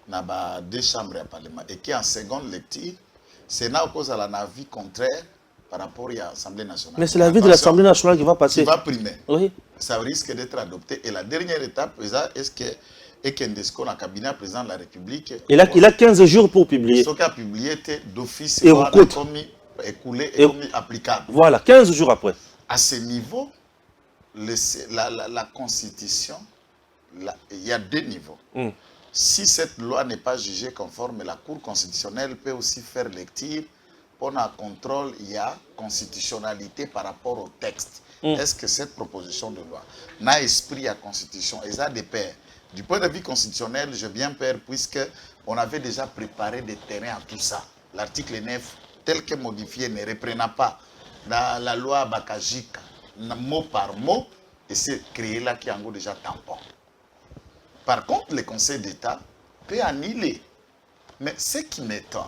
dans deux chambres à Parlement et qui est en seconde lecture, Sénat oppose à la avis contraire par rapport à l'Assemblée nationale. Mais c'est l'avis de l'Assemblée nationale qui va passer. Qui va primer. Oui. Ça risque d'être adopté. Et la dernière étape, est-ce que Kendesco, le cabinet président de la République, il a 15 jours pour publier. Ce qu'il a publié était d'office écoulé et applicable. Voilà, 15 jours après. À ce niveau, la Constitution, il y a 2 niveaux. Si cette loi n'est pas jugée conforme, la Cour constitutionnelle peut aussi faire lecture pour un contrôle, il y a constitutionnalité par rapport au texte. Est-ce que cette proposition de loi n'a esprit à constitution et ça des pairs? Du point de vue constitutionnel, j'ai bien peur puisque on avait déjà préparé des terrains à tout ça. L'article 9, tel que modifié, ne reprenant pas la loi Bakajika, mot par mot, et c'est créé là qui est en gros déjà tampon. Par contre, le Conseil d'État peut annuler. Mais ce qui m'étonne,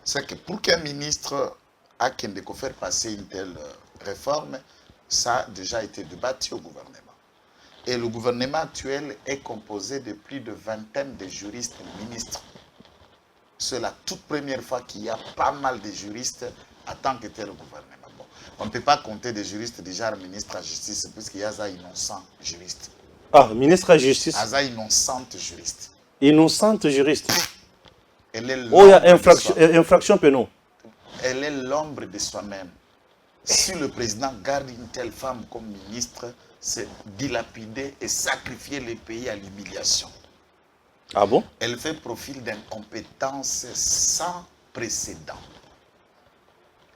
c'est que pour qu'un ministre a faire passer une telle réforme, ça a déjà été débattu au gouvernement. Et le gouvernement actuel est composé de plus de vingtaine de juristes ministres. C'est la toute première fois qu'il y a pas mal de juristes en tant que tel au gouvernement. Bon, on ne peut pas compter des juristes déjà ministre de la Justice, puisqu'il y a ça innocent juristes. Ah, ministre de la Justice. Aza innocente juriste. Innocente juriste. Elle est Oh, il y a infraction pénale. Elle est l'ombre de soi-même. Si le président garde une telle femme comme ministre, c'est dilapider et sacrifier le pays à l'humiliation. Ah bon? Elle fait profil d'incompétence sans précédent.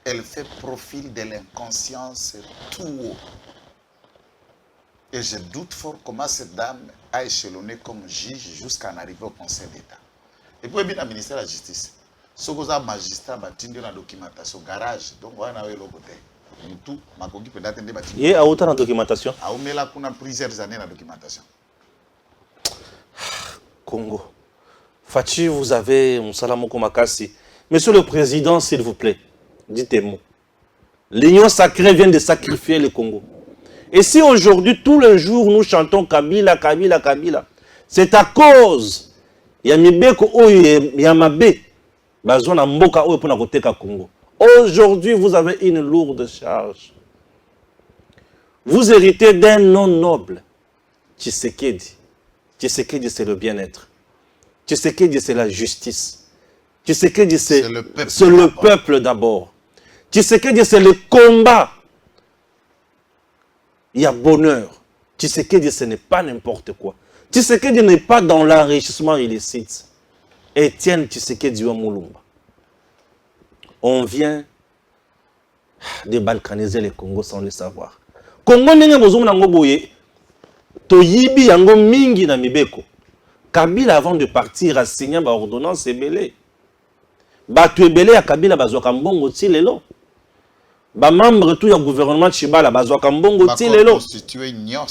Elle fait profil de l'inconscience tout haut. Et je doute fort comment cette dame a échelonné comme juge jusqu'à en arriver au Conseil d'État. Et puis, bien, le ministère de la Justice, ce que vous avez magistrat, vous avez documentation, garage, donc vous avez le côté. Tout, il y a autant de documentation. Il y a plusieurs années de documentation. Congo. Fachi, vous avez un salamoko makasi. Monsieur le Président, s'il vous plaît, dites-moi. L'Union sacrée vient de sacrifier le Congo. Et si aujourd'hui, tous les jours, nous chantons Kabila, Kabila, Kabila, c'est à cause. Il y a Mibeko, il y a Mabé. Bazona Mboka, pour na koteka Congo. Aujourd'hui, vous avez une lourde charge. Vous héritez d'un nom noble. Tshisekedi. Tshisekedi, c'est le bien-être. Tshisekedi, c'est la justice. Tshisekedi, c'est le peuple d'abord. Tshisekedi, c'est le combat. Il y a bonheur. Tshisekedi, ce n'est pas n'importe quoi. Tshisekedi n'est pas dans l'enrichissement illicite. Etienne Tshisekedi wa Mulumba. On vient de balkaniser le Congo sans le savoir. Congo n'est pas boye. Toyibi yango mingi na mibeko. Kabila avant de partir a signé ba ordonnance ebele. Ba tu ebele ya Kabila bazwaka mbongo ti lelo. Ba membre tout ya gouvernement Chibala bazwaka mbongo ti lelo.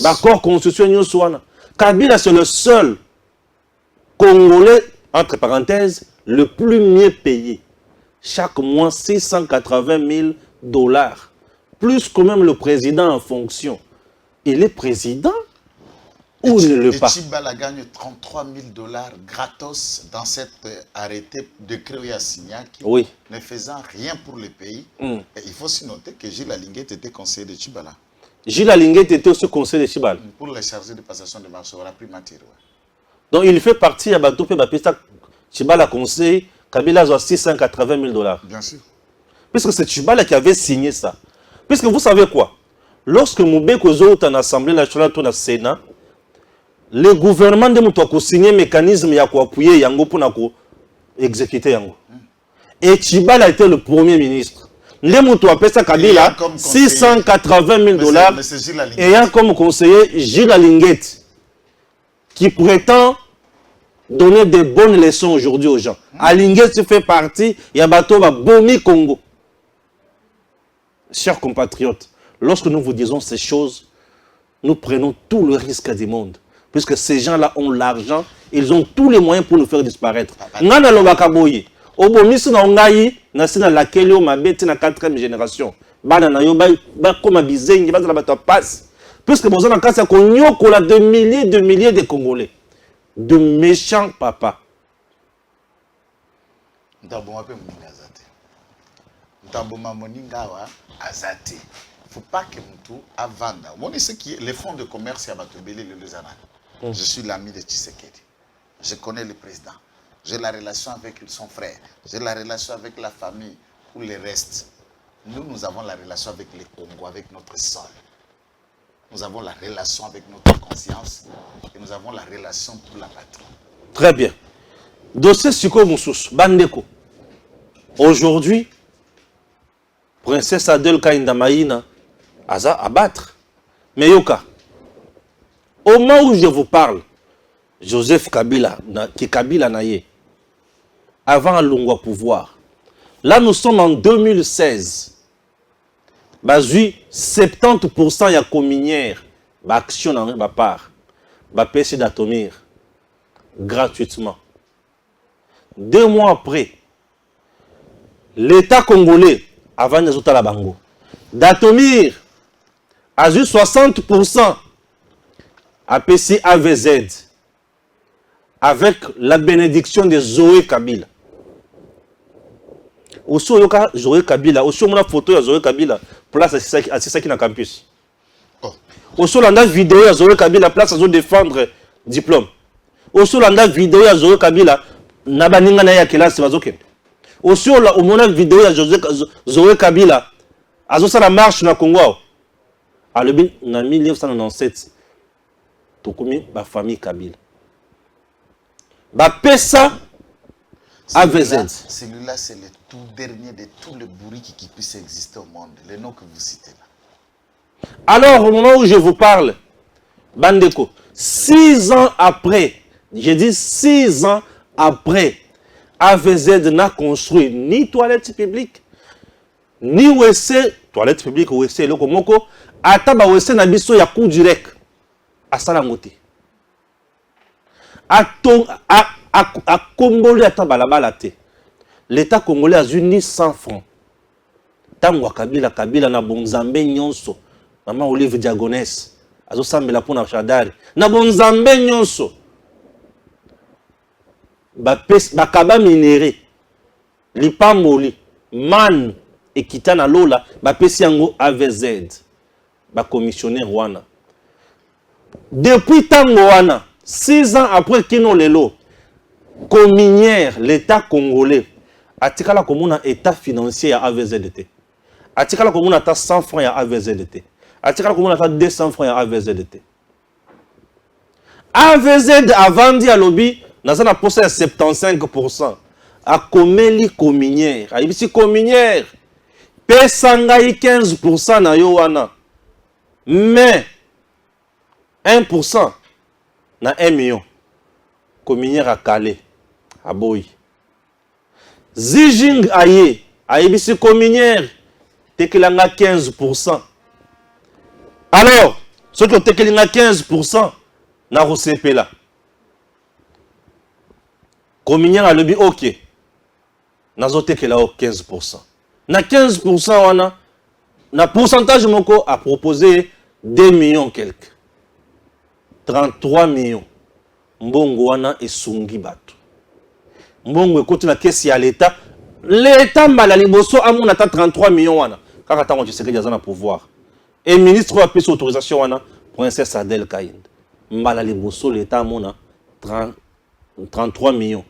Ba corps constitué nyonso wana. Kabila c'est le seul Congolais entre parenthèses le plus mieux payé. Chaque mois, 680 000 $. Plus que même le président en fonction. Il est président ou il ne l'est pas? Chibala gagne 33 000 $ gratos dans cet arrêté de créer à Signac, oui, ne faisant rien pour le pays. Et il faut aussi noter que Gilles Alinguet était conseiller de Chibala. Gilles Alinguet était aussi conseiller de Chibala. Pour les chargés de passation de marché, on a pris matière. Donc il fait partie à Batoupe Bapista Chibala conseil. Kabila a 680 000 $. Bien sûr. Puisque c'est Chibala qui avait signé ça. Puisque vous savez quoi? Lorsque Moubeko est en Assemblée nationale, au Sénat, le gouvernement de Moutouako a signé un mécanisme pour appuyer Yango pour exécuter Yango. Et Chibala était le premier ministre. Le Moutouako a Kabila 680 000 $. Ayant comme conseiller Gilles Alinguet, qui prétend donner des bonnes leçons aujourd'hui aux gens. Alinguet fait partie, il y a bateau Bomi Congo. Chers compatriotes, lorsque nous vous disons ces choses, nous prenons tout le risque du monde. Puisque ces gens-là ont l'argent, ils ont tous les moyens pour nous faire disparaître. Nana Lobakaboye, Obomisu na Ongayi, Nasina Lakelio, Mabeti na 4e génération. Bana na yo, comme Bizengi, Bana Bato passe. Puisque vous avez un cas, c'est qu'on y a de milliers de Congolais. De méchants papas. Il ne faut pas que Moutou a vendu. Les fonds de commerce, il y a Batobélé, le Lezana. Je suis l'ami de Tshisekedi. Je connais le président. J'ai la relation avec son frère. J'ai la relation avec la famille ou le reste. nous avons la relation avec les Congo, avec notre sol. Nous avons la relation avec notre conscience et nous avons la relation pour la patrie. Très bien. Dossier Siko Moussous, Bandeko. Aujourd'hui, Princesse Adel Kaindamaïna a à battre. Mais Yoka, au moment où je vous parle, Joseph Kabila, qui Kabila Naye, avant Lungwa pouvoir, là nous sommes en 2016. Bazui 70% ya communière, ba action dans ma part, ba PC d'Atomir, gratuitement. 2 mois après, l'État congolais, avant les autres Bango, d'Atomir, a eu 60% à PC AVZ, avec la bénédiction de Zoé Kabila. Aussi, Zoé Kabila, aussi, on a photo de Zoé Kabila, place à Sisaki dans le campus. Aussi, on a vidéo de Zoé Kabila, place à défendre diplôme. Aussi, on a vidéo de Zoé Kabila, Nabaninga na ya classe bazoke. Aussi, on a vidéo de Zoé Kabila, à la marche na Congo. À le 1997, Tokomi, ma famille Kabila. Pesa AVZ. Celui-là, c'est le tout dernier de tous les bourris qui puissent exister au monde. Les noms que vous citez là. Alors, au moment où je vous parle, Bandeko, 6 ans après, j'ai dit 6 ans après, AVZ n'a construit ni toilette publique, ni WC, toilette publique, WC, le Komoko, Ataba WC na biso ya coup direct. À Salangote. À Congolais à Tabalabala. L'État congolais a eu ni 100 francs. Tangwa Kabila na Bonzambe Nyonso. Maman Olive Diagonès. Azo Sambela Pona Chadari. Na Bonzambe Nyonso. Bakaba minéré. Lipamoli. Man. Et Kitana Lola. Bapesi yango AVZ. Commissionnaire Wana. Depuis Tangoana, 6 ans après Kino Lelo, communière, l'État congolais, a tika la commune état financier à AVZDT. A tika la commune a 100 francs à AVZDT. A tika la commune a 200 francs à AVZDT. AVZ a vendu à lobby, dans un poste à 75%. A Komeli communière. A ici communière. Pesangai 15% na Yowana. Mais 1% na 1 million. Communière à Calais, à Boy. Zijing Aye, à Ibisi communière, tekelanga 15%. Alors, ce que tekelanga 15%, na Rosepe là. Communière à l'obi, ok. Nazo tekela 15%. Na 15%, wana, na pourcentage moko a proposé 2 millions quelques. 33 millions. Mbongo wana et sungi bato. Mbongo écoute la caisse à l'État. L'État malali bosso amona 33 millions wana. Kaka tango tu sais que yazana pouvoir. Et ministre a pris autorisation wana Princesse Adel Kaïnd. Malali bosso l'État amona 33 millions.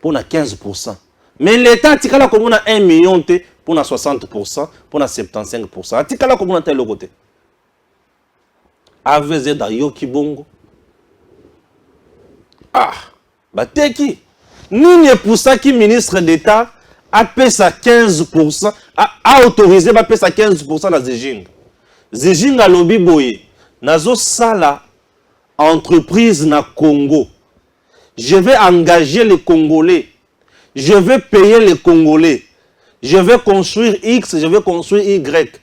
Pour na 15%. Mais l'État tikala comme on a 1 million te pour na 60%, pour na 75%. Tikala comme on a tel côté. AVZ da Yoki Bongo. Ah, bateki. Ni pour ça qui ministre d'État a payé sa 15%, a autorisé à payer sa 15% dans Zijing. Zijing a lobby boye. Nazo sala entreprise na Congo. Je vais engager les Congolais. Je vais payer les Congolais. Je vais construire X, je vais construire Y.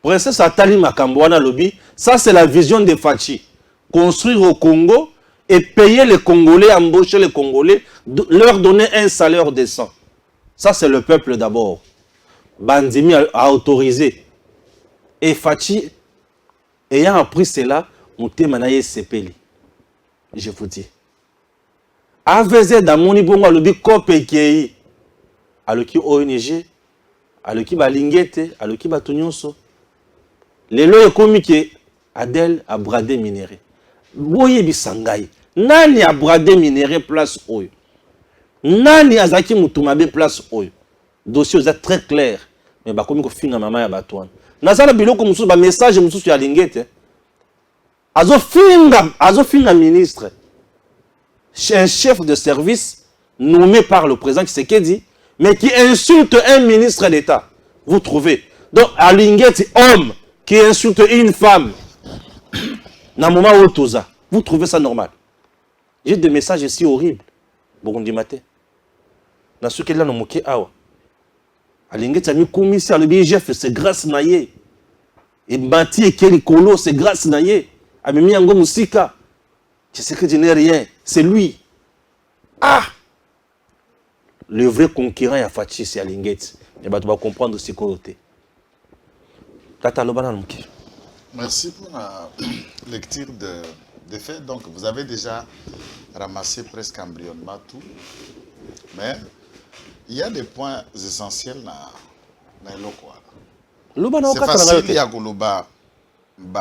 Princesse Atali Makambouana lobby, ça c'est la vision de Fachi. Construire au Congo et payer les Congolais, embaucher les Congolais, leur donner un salaire décent. Ça c'est le peuple d'abord. Bandimi a autorisé. Et Fachi, ayant appris cela, Moutemanaye Sepeli. Je vous dis. AVZ dans mon ibongo a lobby Kope Kei. Aloki ONG, aloki Balingete, aloki Batunyonso. Les lois comme que Adel a bradé minéré. Boye bisangai. Nani a bradé minéré place oyo. Nani a zaki mutumabe place oyo. Dossier est très clair. Mais bakomi ko finga mama ya batouane. Nazala biloko mususu ba message mususu ya lingete. Azo finga ministre. Un chef de service nommé par le président Tshisekedi, mais qui insulte un ministre d'État. Vous trouvez? Donc, à Lingeti, homme qui insulte une femme, vous trouvez ça normal? J'ai des messages ici horribles. Burundi Maté. Dans ce qu'il a nommé Awa. À Lingeti, ami commissaire, le BGF, c'est grâce naïe. Et Mati et Kelikolo, c'est grâce naïe. Amimi Ango Moussika. Tshisekedi n'est rien. C'est lui. Ah! Le vrai concurrent à Fachi, c'est Alingeti. Et bah, tu vas comprendre ce côté. Merci pour la lecture des faits. Donc, vous avez déjà ramassé presque embryonnement tout. Mais il y a des points essentiels dans le C'est facile, il y a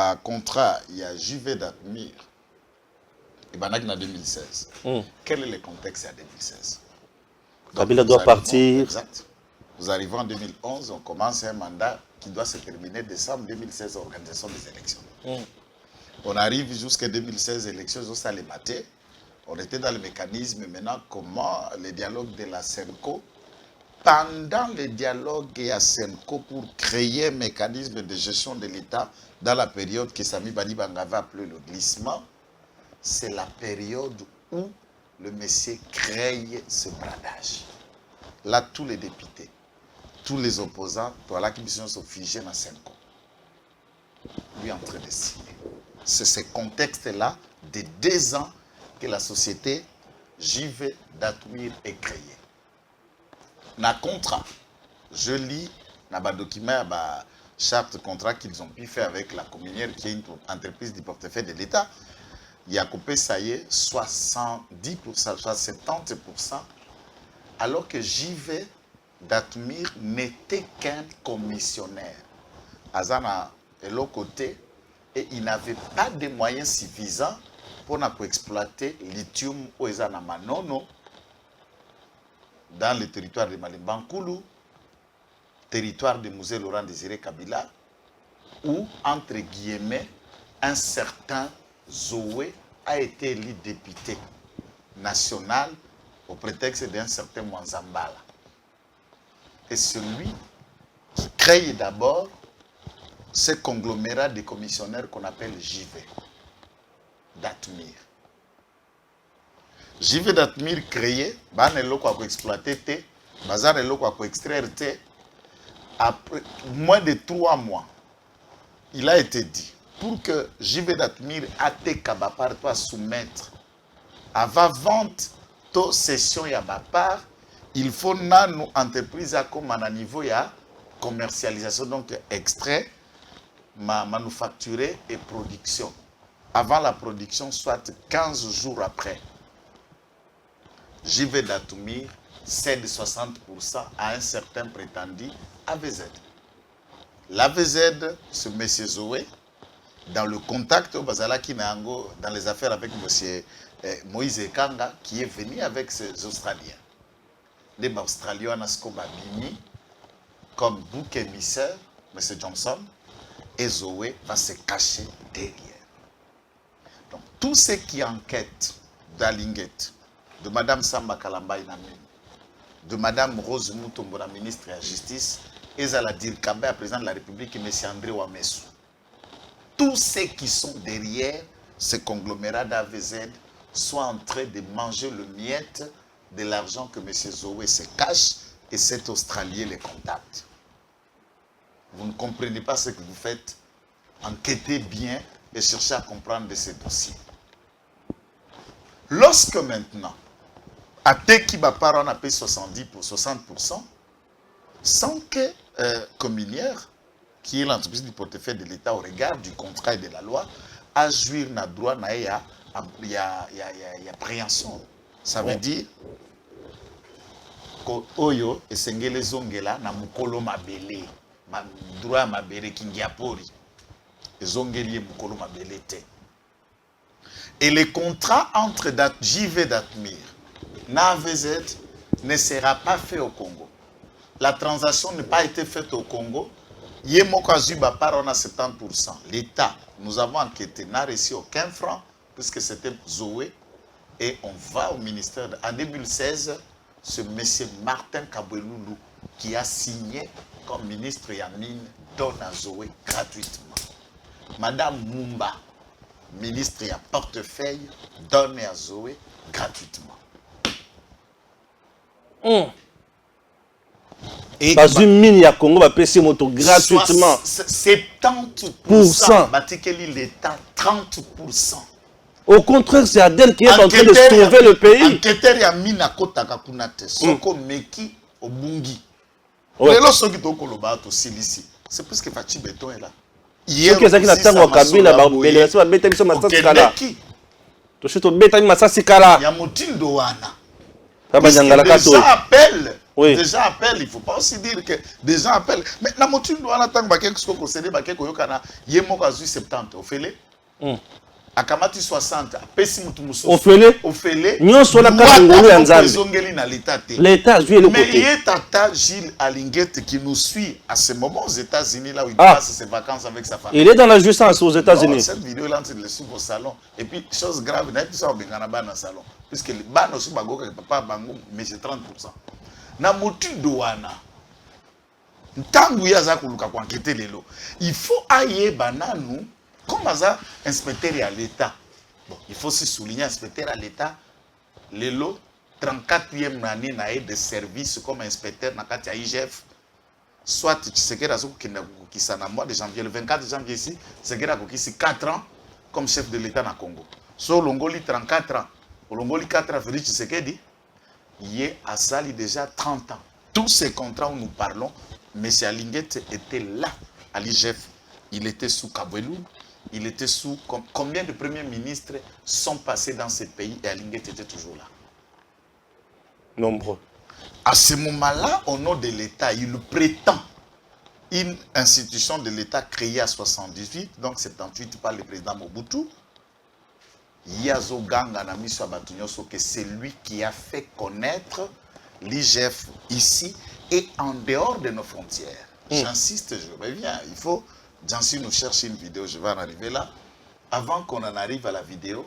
un contrat, il y a JV d'Atmir. Et ben, en 2016. Quel est le contexte en 2016? Kabila doit partir. Exact. Vous arrivez en 2011, on commence un mandat qui doit se terminer décembre 2016, organisation des élections. On arrive jusqu'à 2016, élections au Salématé. On était dans le mécanisme maintenant, comment le dialogue de la SENCO. Pendant le dialogue à SENCO pour créer un mécanisme de gestion de l'État dans la période que Sami Bani Bangava a appelé le glissement, c'est la période où le monsieur crée ce bradage. Là, tous les députés, tous les opposants, voilà qui sont figés dans 5 ans. Lui est en train de signer. C'est ce contexte-là de 2 ans que la société JV d'Atmir est créée. Dans le contrat, je lis dans le document, la charte contrat qu'ils ont pu faire avec la Communière, qui est une entreprise du portefeuille de l'État. Il y a coupé, ça y est, 70%, soit 70%, alors que JV d'Atmir n'était qu'un commissionnaire. Azana de l'autre côté, et il n'avait pas de moyens suffisants pour exploiter le lithium au Ezana Manono dans le territoire de Malimbankoulou, territoire de Musée Laurent Désiré Kabila, où, entre guillemets, un certain Zoé a été élu député national au prétexte d'un certain Mwanzambala. Et celui qui crée d'abord ce conglomérat de commissionnaires qu'on appelle JV d'Atmir. JV d'Atmir créé, ban eloko à exploiter, bazar eloko à extraire. Après moins de 3 mois, il a été dit, pour que JV d'Atmir ate kabapar pas soumettre avant vente to session ya bapar, il faut nano entreprise à comme à niveau ya commercialisation, donc extrait, manufacturé et production. Avant la production, soit 15 jours après. JV d'Atmir cède 60% à un certain prétendu AVZ. L'AVZ, ce monsieur Zoé, dans le contact au Bazalaki Nango, dans les affaires avec monsieur Moïse Kanga, qui est venu avec ces Australiens. Les Australiens Nasko Babini, comme bouc émissaire, monsieur Johnson, et Zoé va se cacher derrière. Donc, tous ceux qui enquêtent d'Alinguet, de Mme Samba Kalamba Inamine, de Mme Rose Moutombo, la ministre de la Justice, et Zala Dirkabe, la présidente de la République, et M. André Ouamessou. Tous ceux qui sont derrière ce conglomérat d'AVZ sont en train de manger le miette de l'argent que M. Zoé se cache et cet Australien les contacte. Vous ne comprenez pas ce que vous faites. Enquêtez bien et cherchez à comprendre de ces dossiers. Lorsque maintenant, à Tekibapar, on a payé 70 pour 60%, sans que Communière, qui est l'entreprise du portefeuille de l'État au regard du contrat et de la loi, a joué na droit na ya préhension. Ça veut dire que Oyo et Sengele Zongela na mukolo mabele, droit mabele kingiapori. Et Zongeli mukolo mabele te. Et le contrat entre JV d'Atmir et AVZ ne sera pas fait au Congo. la transaction n'a pas été faite au Congo. Yemoko Azuba part, on a 70%. L'État, nous avons enquêté, n'a reçu aucun franc, puisque c'était Zoé. Et on va au ministère. En 2016, ce monsieur Martin Kabweloulou, qui a signé comme ministre Yamine, donne à Zoé gratuitement. Madame Mumba, ministre à portefeuille, donne à Zoé gratuitement. Et pas une mine à Congo va payer moto gratuitement. 70%. Batikeli l'État, 30%. Au contraire, c'est Adel qui est en train de sauver le pays. Enquêteur ya mina kota kakunate. Soko meki obungi. Lelo soki to koloba to silisi. C'est parce que Fachi Béton est là. Hier, qui est tango kabila ba bele so beta biso masasi kala. To shito beta masasi kala. Ya motindo wana. Oui. Des gens appellent, il ne faut pas aussi dire que des gens appellent. Mais la motindo wana tango ba keko ko cédé ba keko yokana yemo ka 70 ofele. Akamati 60 apesi mutu mususu ofele nyonso la katongolo ya nzambe ezongeli na l'état te l'état joue le côté mais il y a tata Gilles Alinguette qui nous suit à ce moment aux États-Unis là où il passe ses vacances avec sa famille. Il est dans la jouissance aux États-Unis. Cette vidéo là c'est le sous au salon et puis chose grave n'a pas bengana ba na salon puisque les bana aussi bagoka papa bango mais c'est 30%. Na motindo wana ntangu ya za kuluka kwa enquêter lelo il faut ailler bananu. Comme inspecteur à l'État, bon, il faut aussi souligner inspecteur à l'État, Lelo, 34e année de service comme inspecteur à IGF, soit c'est qui s'en a mois de janvier, le 24 janvier ici, c'est qui 4 ans comme chef de l'État na Congo. So Longoli 34 ans, Longoli 4 ans, Félix Tshisekedi, il est à Sali déjà 30 ans. Tous ces contrats où nous parlons, M. Alinguette était là à l'IGF. Il était sous Kabwelou. Il était sous... Combien de premiers ministres sont passés dans ce pays et Alinguette était toujours là? Nombreux. À ce moment-là, au nom de l'État, il prétend une institution de l'État créée à 78, donc 78 par le président Mobutu. Yazo Ganga Namiso Abatunyoso, que c'est lui qui a fait connaître l'IGF ici et en dehors de nos frontières. J'insiste, je reviens, il faut... Jansi nous cherche une vidéo, je vais en arriver là. Avant qu'on en arrive à la vidéo,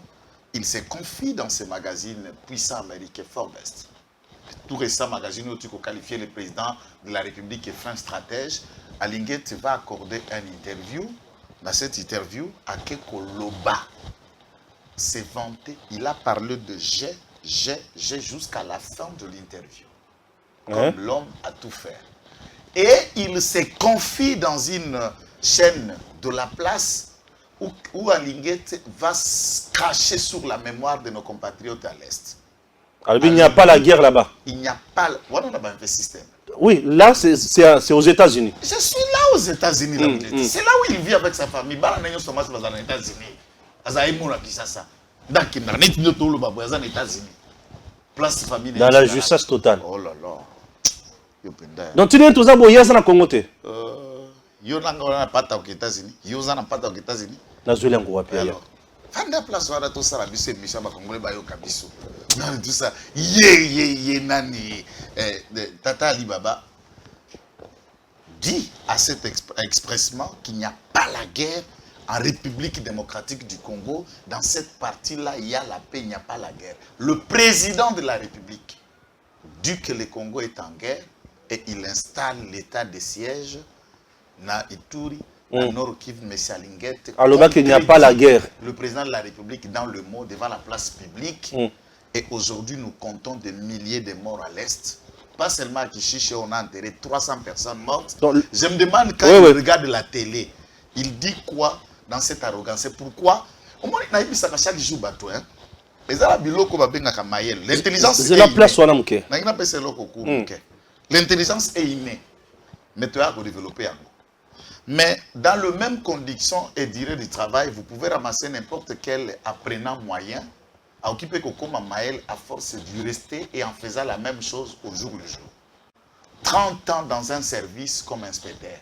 il se confie dans ce magazine puissant américain Forbes. Tout récent magazine où tu peux qualifier le président de la République et fin stratège. Alinguette va accorder une interview. Dans cette interview, Akeko Loba s'est vanté. Il a parlé de j'ai jusqu'à la fin de l'interview. Comme l'homme a tout fait. Et il se confie dans une chaîne de la place où Alinguette va se cracher sur la mémoire de nos compatriotes à l'Est. Alors, il n'y a pas la guerre là-bas. Il n'y a pas... On a un système. Oui, là, c'est aux États-Unis. Je suis là aux États-Unis. C'est là où il vit avec sa famille. Il est aux États-Unis. Dans la justice totale. Oh là là. Donc, tu n'es toujours pas dans le Congo. Yo n'a pas aux États-Unis. Yo n'a pas aux États-Unis. Alors, Fanda place wala to sala biso misha ba kongole ba yo kabiso. Nani tout ça. Ye nani Tata Ali Baba dit à cet expressement qu'il n'y a pas la guerre en République démocratique du Congo. Dans cette partie-là, il y a la paix, il n'y a pas la guerre. Le président de la République dit que le Congo est en guerre et il installe l'état de siège na Ituri. Alors qu'il n'y a pas la guerre. Le président de la République dans le mot devant la place publique. Et aujourd'hui, nous comptons des milliers de morts à l'Est. Pas seulement à Kishiche, on a enterré 300 personnes mortes. Donc, je me demande quand il regarde la télé, il dit quoi dans cette arrogance? C'est pourquoi au moins, il a mis ça chaque jour. L'intelligence c'est la place où on a l'intelligence est innée. Mais tu as développé un mot. Mais dans le même condition et durée du travail, vous pouvez ramasser n'importe quel apprenant moyen à occuper Kokoma Maël à force de rester et en faisant la même chose au jour le jour. 30 ans dans un service comme inspecteur.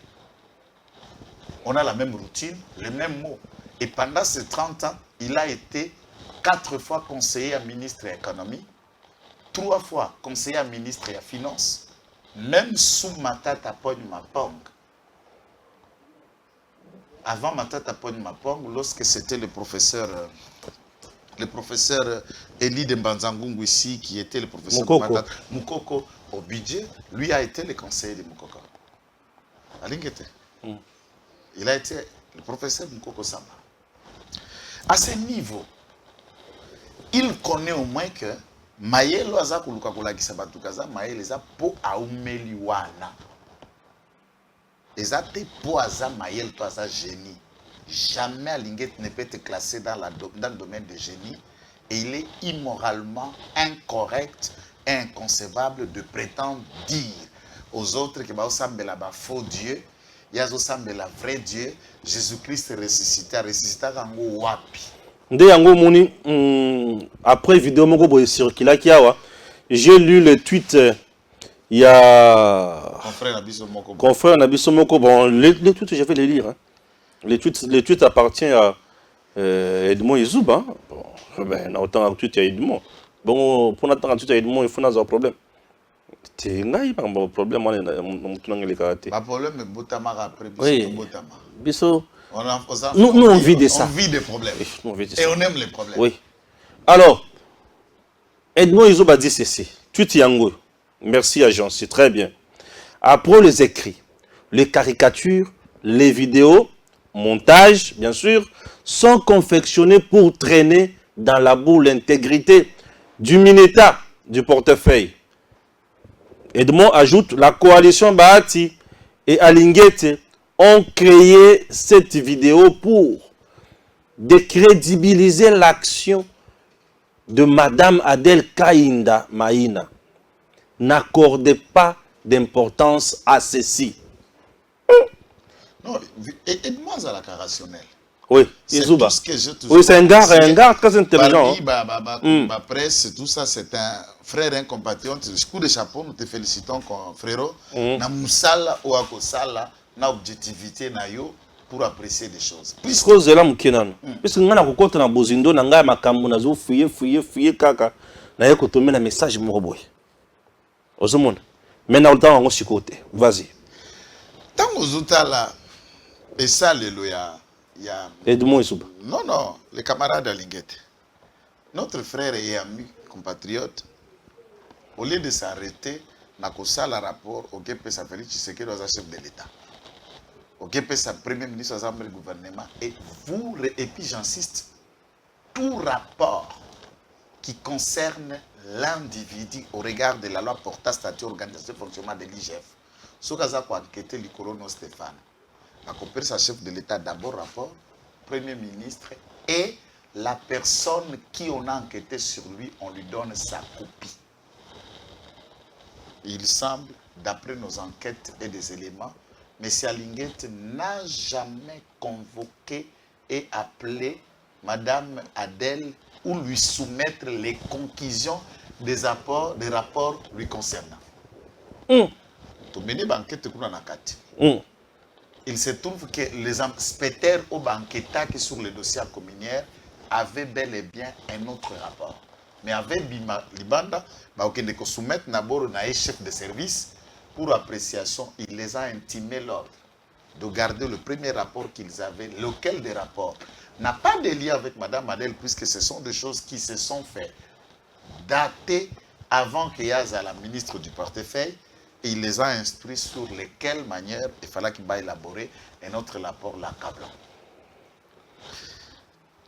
On a la même routine, les mêmes mots. Et pendant ces 30 ans, il a été 4 fois conseiller à ministre de l'économie, 3 fois conseiller à ministre de la finance, même sous Matata Pogne Mapong, avant Matata Pogne Mapong, lorsque c'était le professeur Eli de Mbanzangungu ici, qui était le professeur Moukoko. Moukoko au budget, lui a été le conseiller de Moukoko. Alingete. Il a été le professeur Moukoko Samba. À ce niveau, il connaît au moins que Mayelo aza kuluka kolakisa batu kaza Mayelo eza po aumeli wana. Eza te po aza Mayelo to aza génie. Jamais Alinguet ne peut être classé dans le domaine de génie et il est immoralement incorrect et inconcevable de prétendre dire aux autres que Baosambela ba faux Dieu, Yazo Sambela vrai Dieu, Jésus-Christ ressuscité kango wapi. Nde yango moni après vidéo moko boye circula kiawa, j'ai lu le tweet il y a confrère Nabiso Moko. Bon, les tweets je vais les lire hein. Les tweets appartiennent à Edmond Izoub hein. Bon, ben autant un tweet à Edmond. Bon, pour n'attendre un tweet à Edmond, il faut n'avoir problème. C'est naïf pas un problème on les karaté. Pas problème mais botama après botama. Biso nous on vit de ça. On vit des problèmes. Oui, et on aime les problèmes. Oui. Alors, Edmond Izoub a dit ceci. Tweet Yango. Merci agent, c'est très bien. Après les écrits, les caricatures, les vidéos, montages, bien sûr, sont confectionnés pour traîner dans la boue l'intégrité du Mineta, du portefeuille. Edmond ajoute, la coalition Bahati et Alinguete ont créé cette vidéo pour décrédibiliser l'action de Madame Adel Kainda Maïna. N'accordez pas d'importance à ceci. Non, aide-moi à la rationnel. Oui, Izuba. Oui, c'est un gars très intelligent. Presse, tout ça, c'est un frère, un compatriote. Coup de chapeau, nous te félicitons, frérot. Na musala ou akosala, na objectivité na yo pour apprécier des choses. Puisque c'est là moukenan. Puisque nous avons compté na bozindo, na nga makambo na zo fouiller kaka, na yeko tomber na message moroboy. Ozomon. Maintenant, le temps on s'y côté. Vas-y. Tant aux là, et ça, le loya. Edmond Izoub. Non, les camarades d'Alinguete. Notre frère et ami, compatriote, au lieu de s'arrêter, n'a qu'au ça le rapport au GPSA Félix Tshisekedi aux chef de l'État. Au GPSA Premier ministre aux du gouvernement. Et puis j'insiste, tout rapport qui concerne l'individu au regard de la loi portant statut organisation fonctionnement de l'IGF. Ce qui a enquêté le colonel Stéphane. La coopération chef de l'État d'abord rapport, Premier ministre et la personne qui on a enquêté sur lui, on lui donne sa copie. Il semble, d'après nos enquêtes et des éléments, M. Alinguet n'a jamais convoqué et appelé Mme Adel ou lui soumettre les conclusions des rapports lui concernant. Il se trouve que les inspecteurs au banqueta qui sur le dossier communiaire avaient bel et bien un autre rapport. Mais avec Libanda, ils ont soumettre d'abord un chef de service pour appréciation. Il les a intimé l'ordre de garder le premier rapport qu'ils avaient, lequel des rapports n'a pas de lien avec Mme Adel, puisque ce sont des choses qui se sont faites datées avant qu'il y ait la ministre du portefeuille. Et il les a instruits sur lesquelles manières il fallait qu'il va élaborer un autre rapport l'accablant.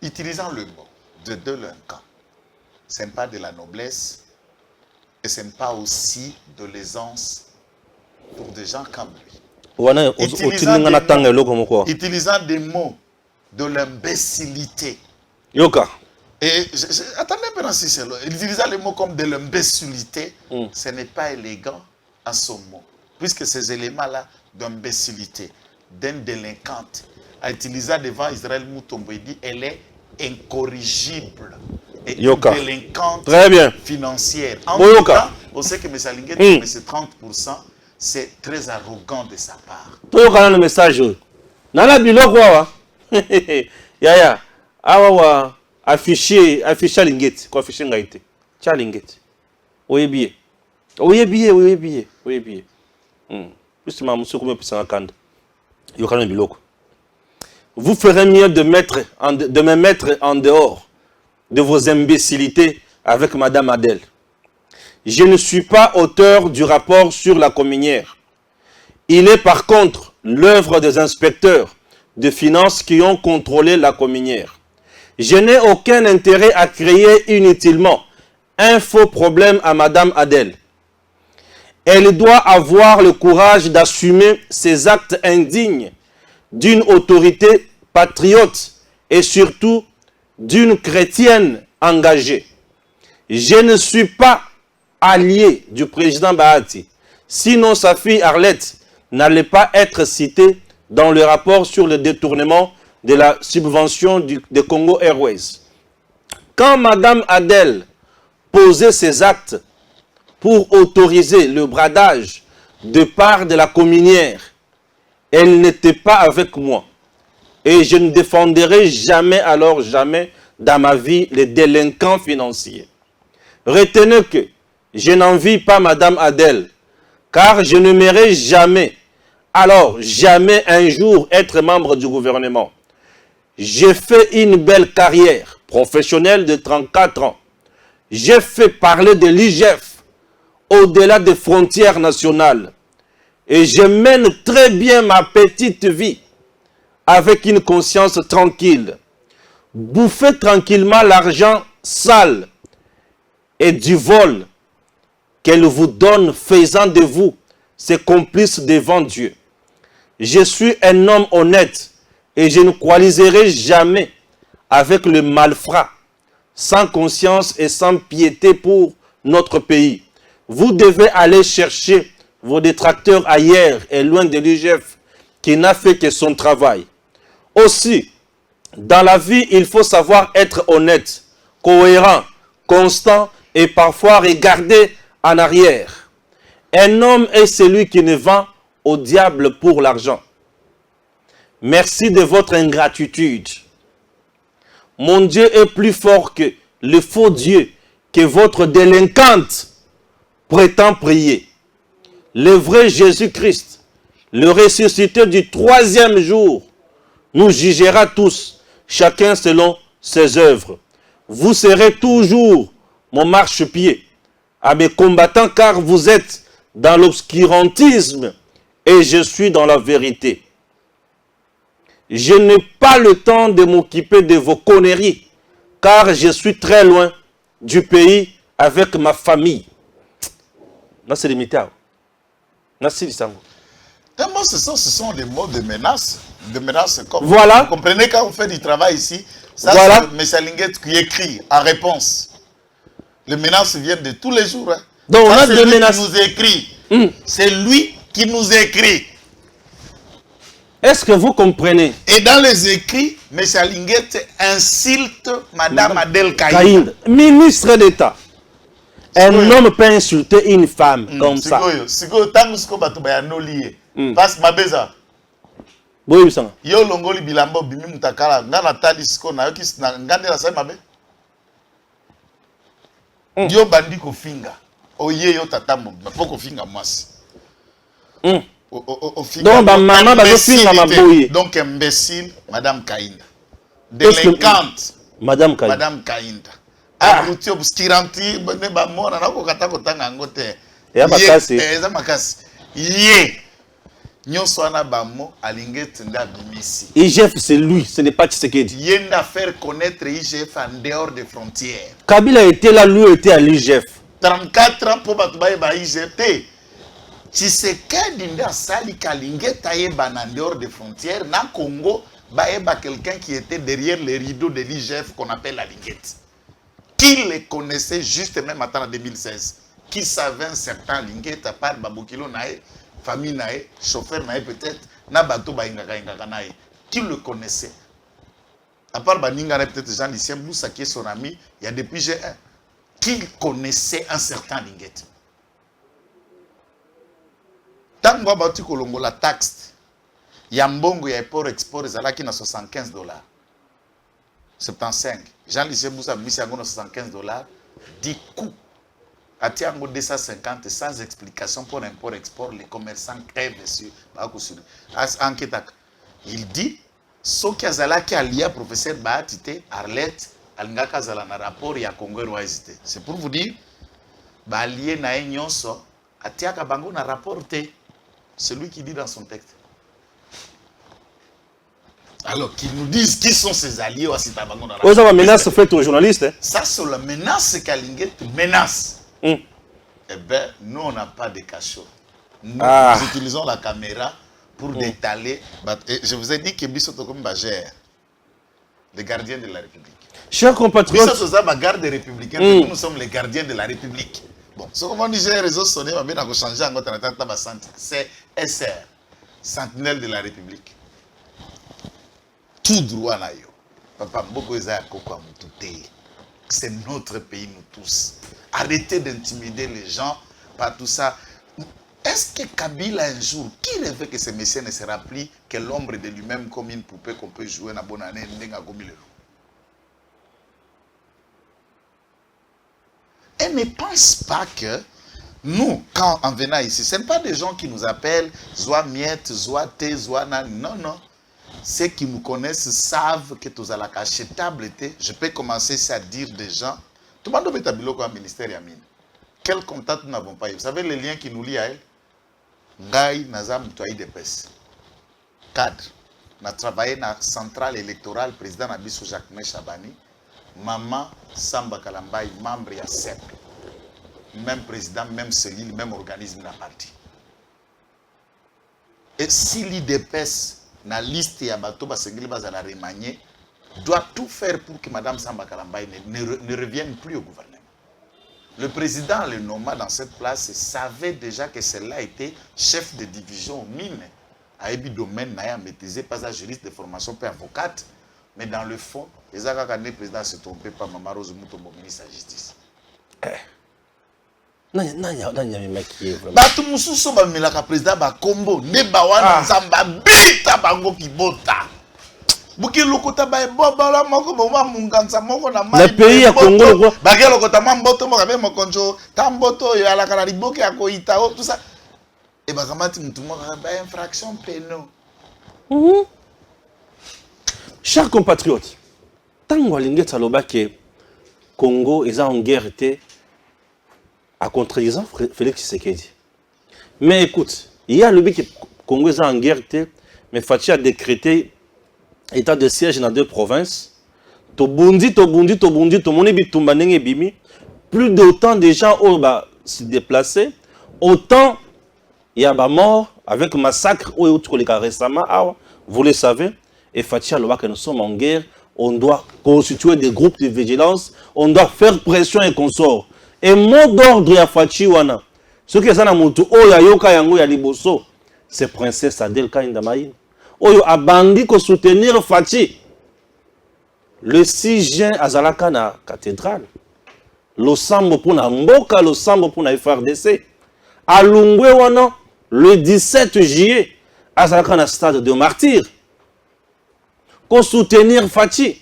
Utilisant le mot de délinquant, ce n'est pas de la noblesse et ce n'est pas aussi de l'aisance pour des gens comme lui. Utilisant des mots de l'imbécilité. Yoka. Et attendez un peu, utilisant les mots comme de l'imbécilité, ce n'est pas élégant à son mot, puisque ces éléments-là d'imbécilité, d'une délinquante, à utiliser devant Israël Moutombo, il dit elle est incorrigible et une délinquante financière. En tout cas, on sait que M. Alinguet, mais c'est 30%, c'est très arrogant de sa part. Tout le message. Nana biloko wa. Yaya, awa afficher Alinguet, ko afficher ngaite. Cha Alinguet. Oyebié. Oui, bien, oui, bien, oui, bien. Justement, monsieur, comment peut s'en kanda? Yokana biloko. Vous ferez mieux de me mettre en dehors de vos imbécilités avec Madame Adèle. Je ne suis pas auteur du rapport sur la communière. Il est par contre l'œuvre des inspecteurs de finances qui ont contrôlé la communière. Je n'ai aucun intérêt à créer inutilement un faux problème à Madame Adèle. Elle doit avoir le courage d'assumer ses actes indignes d'une autorité patriote et surtout d'une chrétienne engagée. Je ne suis pas allié du président Bahati, sinon sa fille Arlette n'allait pas être citée dans le rapport sur le détournement de la subvention de Congo Airways. Quand Madame Adèle posait ses actes pour autoriser le bradage de part de la communière, elle n'était pas avec moi. Et je ne défendrai jamais, alors jamais, dans ma vie, les délinquants financiers. Retenez que je n'envie pas Madame Adèle, car je ne m'aimerais jamais, alors jamais un jour être membre du gouvernement. J'ai fait une belle carrière professionnelle de 34 ans. J'ai fait parler de l'IGF au-delà des frontières nationales. Et je mène très bien ma petite vie avec une conscience tranquille. Bouffez tranquillement l'argent sale et du vol qu'elle vous donne, faisant de vous ses complices devant Dieu. Je suis un homme honnête et je ne coaliserai jamais avec le malfrat, sans conscience et sans piété pour notre pays. Vous devez aller chercher vos détracteurs ailleurs et loin de l'IGF qui n'a fait que son travail. Aussi, dans la vie, il faut savoir être honnête, cohérent, constant et parfois regarder en arrière. Un homme est celui qui ne vend au diable pour l'argent. Merci de votre ingratitude. Mon Dieu est plus fort que le faux Dieu que votre délinquante prétend prier. Le vrai Jésus-Christ, le ressuscité du 3e jour, nous jugera tous, chacun selon ses œuvres. Vous serez toujours mon marchepied à mes combattants, car vous êtes dans l'obscurantisme et je suis dans la vérité. Je n'ai pas le temps de m'occuper de vos conneries, car je suis très loin du pays avec ma famille. C'est limité. Tellement ce sont des mots de menace. De menace comme voilà. Vous comprenez quand on fait du travail ici, ça voilà. c'est M. Linguet qui écrit en réponse. Les menaces viennent de tous les jours. Hein. Donc ça, on a des menaces. Qui nous écrit. C'est lui qui nous écrit. Est-ce que vous comprenez? Et dans les écrits, M. Linguet insulte Mme Adèle Kaïnda. Ministre d'État. Un homme peut insulter une femme comme ça. Parce que oui, ça. Yo longoli bilambo bimi mutakala ngana tali siko na yoki na ngande la sai mabe. Yo bandi ko finga. Oye yo tatambo poko finga mwasi. Donc maman ba finga maboye. Donc imbécile Madame Kaïnda. Délinquante Madame Kaïnda. Madame Kaïnda. Abruti obscuranti ne ba mona na ko kata ko tanga ngote. Ya makasi. Eza makasi. Ye Nyoswana Bamo Alinget Nda Bimisi. IGF c'est lui, ce n'est pas Tshisekedi. Yenda faire connaître IGF en dehors des frontières. Kabila était là, lui était à l'IGF. 34 ans pour Batoubaye ba IGT. Tshisekedi Nda Sali Kalinget Taïeba en dehors des frontières. Na Congo, Baeba quelqu'un qui était derrière les rideaux de l'IGF qu'on appelle la Linguet. Qui les connaissait juste même en 2016. Qui savait un certain Linguet à part Babokilo Nae. Famille nae, chauffeur nae peut-être, na bateau ba ingaka nae. Qui le connaissait? À part Baningara peut-être Jean-Lucien Boussa qui est son ami, il y a depuis G1. Qui connaissait un certain Linguet? Tant que batu kolongo la taxe, Yambongo ya import-export ezalaki na $75. 75. Jean-Lucien Boussa mis yango na $75. Du coup, à Tiango 250 sans explication pour import-export, les commerçants crèvent dessus. Il dit, ce qui a lié professeur Baatite, Arlette, Alingaka Zala na rapport ya Congo Rwazite. C'est pour vous dire, lié na nyonso, à Tiaka Bango na rapporté, celui qui dit dans son texte. Alors, qu'ils nous disent qui sont ces alliés au Sitabango dans la Vous avez une menace faite aux journalistes. Ça, c'est la menace qu'Alinguet menace. Eh bien, nous, on n'a pas de cachot. Nous, nous utilisons la caméra pour détaler. Je vous ai dit que Bissoto comme Bagère, les gardiens de la République. Chers compatriotes, garde républicain, nous sommes les gardiens de la République. Bon, ce qu'on dit, les réseaux sonné, on va changer en c'est SR, Sentinelle de la République. Tout droit là, yo. Papa, c'est notre pays, nous tous. Arrêtez d'intimider les gens par tout ça. Est-ce que Kabila un jour, qui rêvait que ce monsieur ne se rappelle que l'ombre de lui-même comme une poupée qu'on peut jouer dans bonne année, elle ne pense pas que nous, quand en venant ici, ce n'est pas des gens qui nous appellent Zoa Miette, Zoa Té, Zoa Nan. Non, non. Ceux qui nous connaissent savent que tous à la cachetable était. Je peux commencer à dire des gens. Tout le monde est habillé comme ministère Yamine. Quel contact nous n'avons pas eu? Vous savez les liens qui nous lient à elle? Ngaï Nazam Toaï de Pes. Cadre. On a travaillé dans la centrale électorale, président Nabissou Jacques Chabani. Maman Samba Kalambay, membre de la CEP. Même président, même cellule, même organisme de la partie. Et si l'IDPS, dans la liste de Bato Basengili Bazala remanié, doit tout faire pour que Mme Samba Kalambay ne revienne plus au gouvernement. Le président, le nomma dans cette place, savait déjà que celle-là était chef de division aux mines. À Ebi Domaine, n'a maîtrisé pas un juriste de formation, pas avocate, mais dans le fond, les Agakane président ne se trompait pas, Maman Rose Moutombo, ministre de la Justice. Non, mais qui est vraiment. Batou Moussou Soba Milaka président Bakombo, Nebawana Zamba Bita Bango Kibota. Buki Lokota Baeboba la Moko Boma Munganza Moko na Mali. Le pays à Congo, Bagé Lokota Mamboto Mokabe Mokonjo, Tamboto, Yala Kanariboke à Koitao, tout ça. Et Bakamati Moutouma, infraction pénale. Chers compatriotes, tant que l'Ingue Taloba que Congo est en guerre à contredisant Félix Tshisekedi. Mais écoute, il y a le but que Congo est en guerre, mais Fachi a décrété état de siège dans 2 provinces. Tobundi, tout le monde est bitoumbaneng bimi. Plus d'autant de gens ont se déplacé, autant il y a des morts avec massacre ou autre les cas récemment. Vous le savez, et Fachi a le que nous sommes en guerre, on doit constituer des groupes de vigilance, on doit faire pression et consort. Et mot d'ordre ya Fachi wana. Ce qui est ça na mutu oya yoka yango ya liboso, c'est princesse Adel Kaindamaï. Oyo abandi ko soutenir Fachi. Le 6 juin à Zalaka na cathédrale. Lo sambo pona mboka, lo sambo pona FRDC. A Lungwe wana le 17 juillet à Zalaka na stade de martyrs. Ko soutenir Fachi.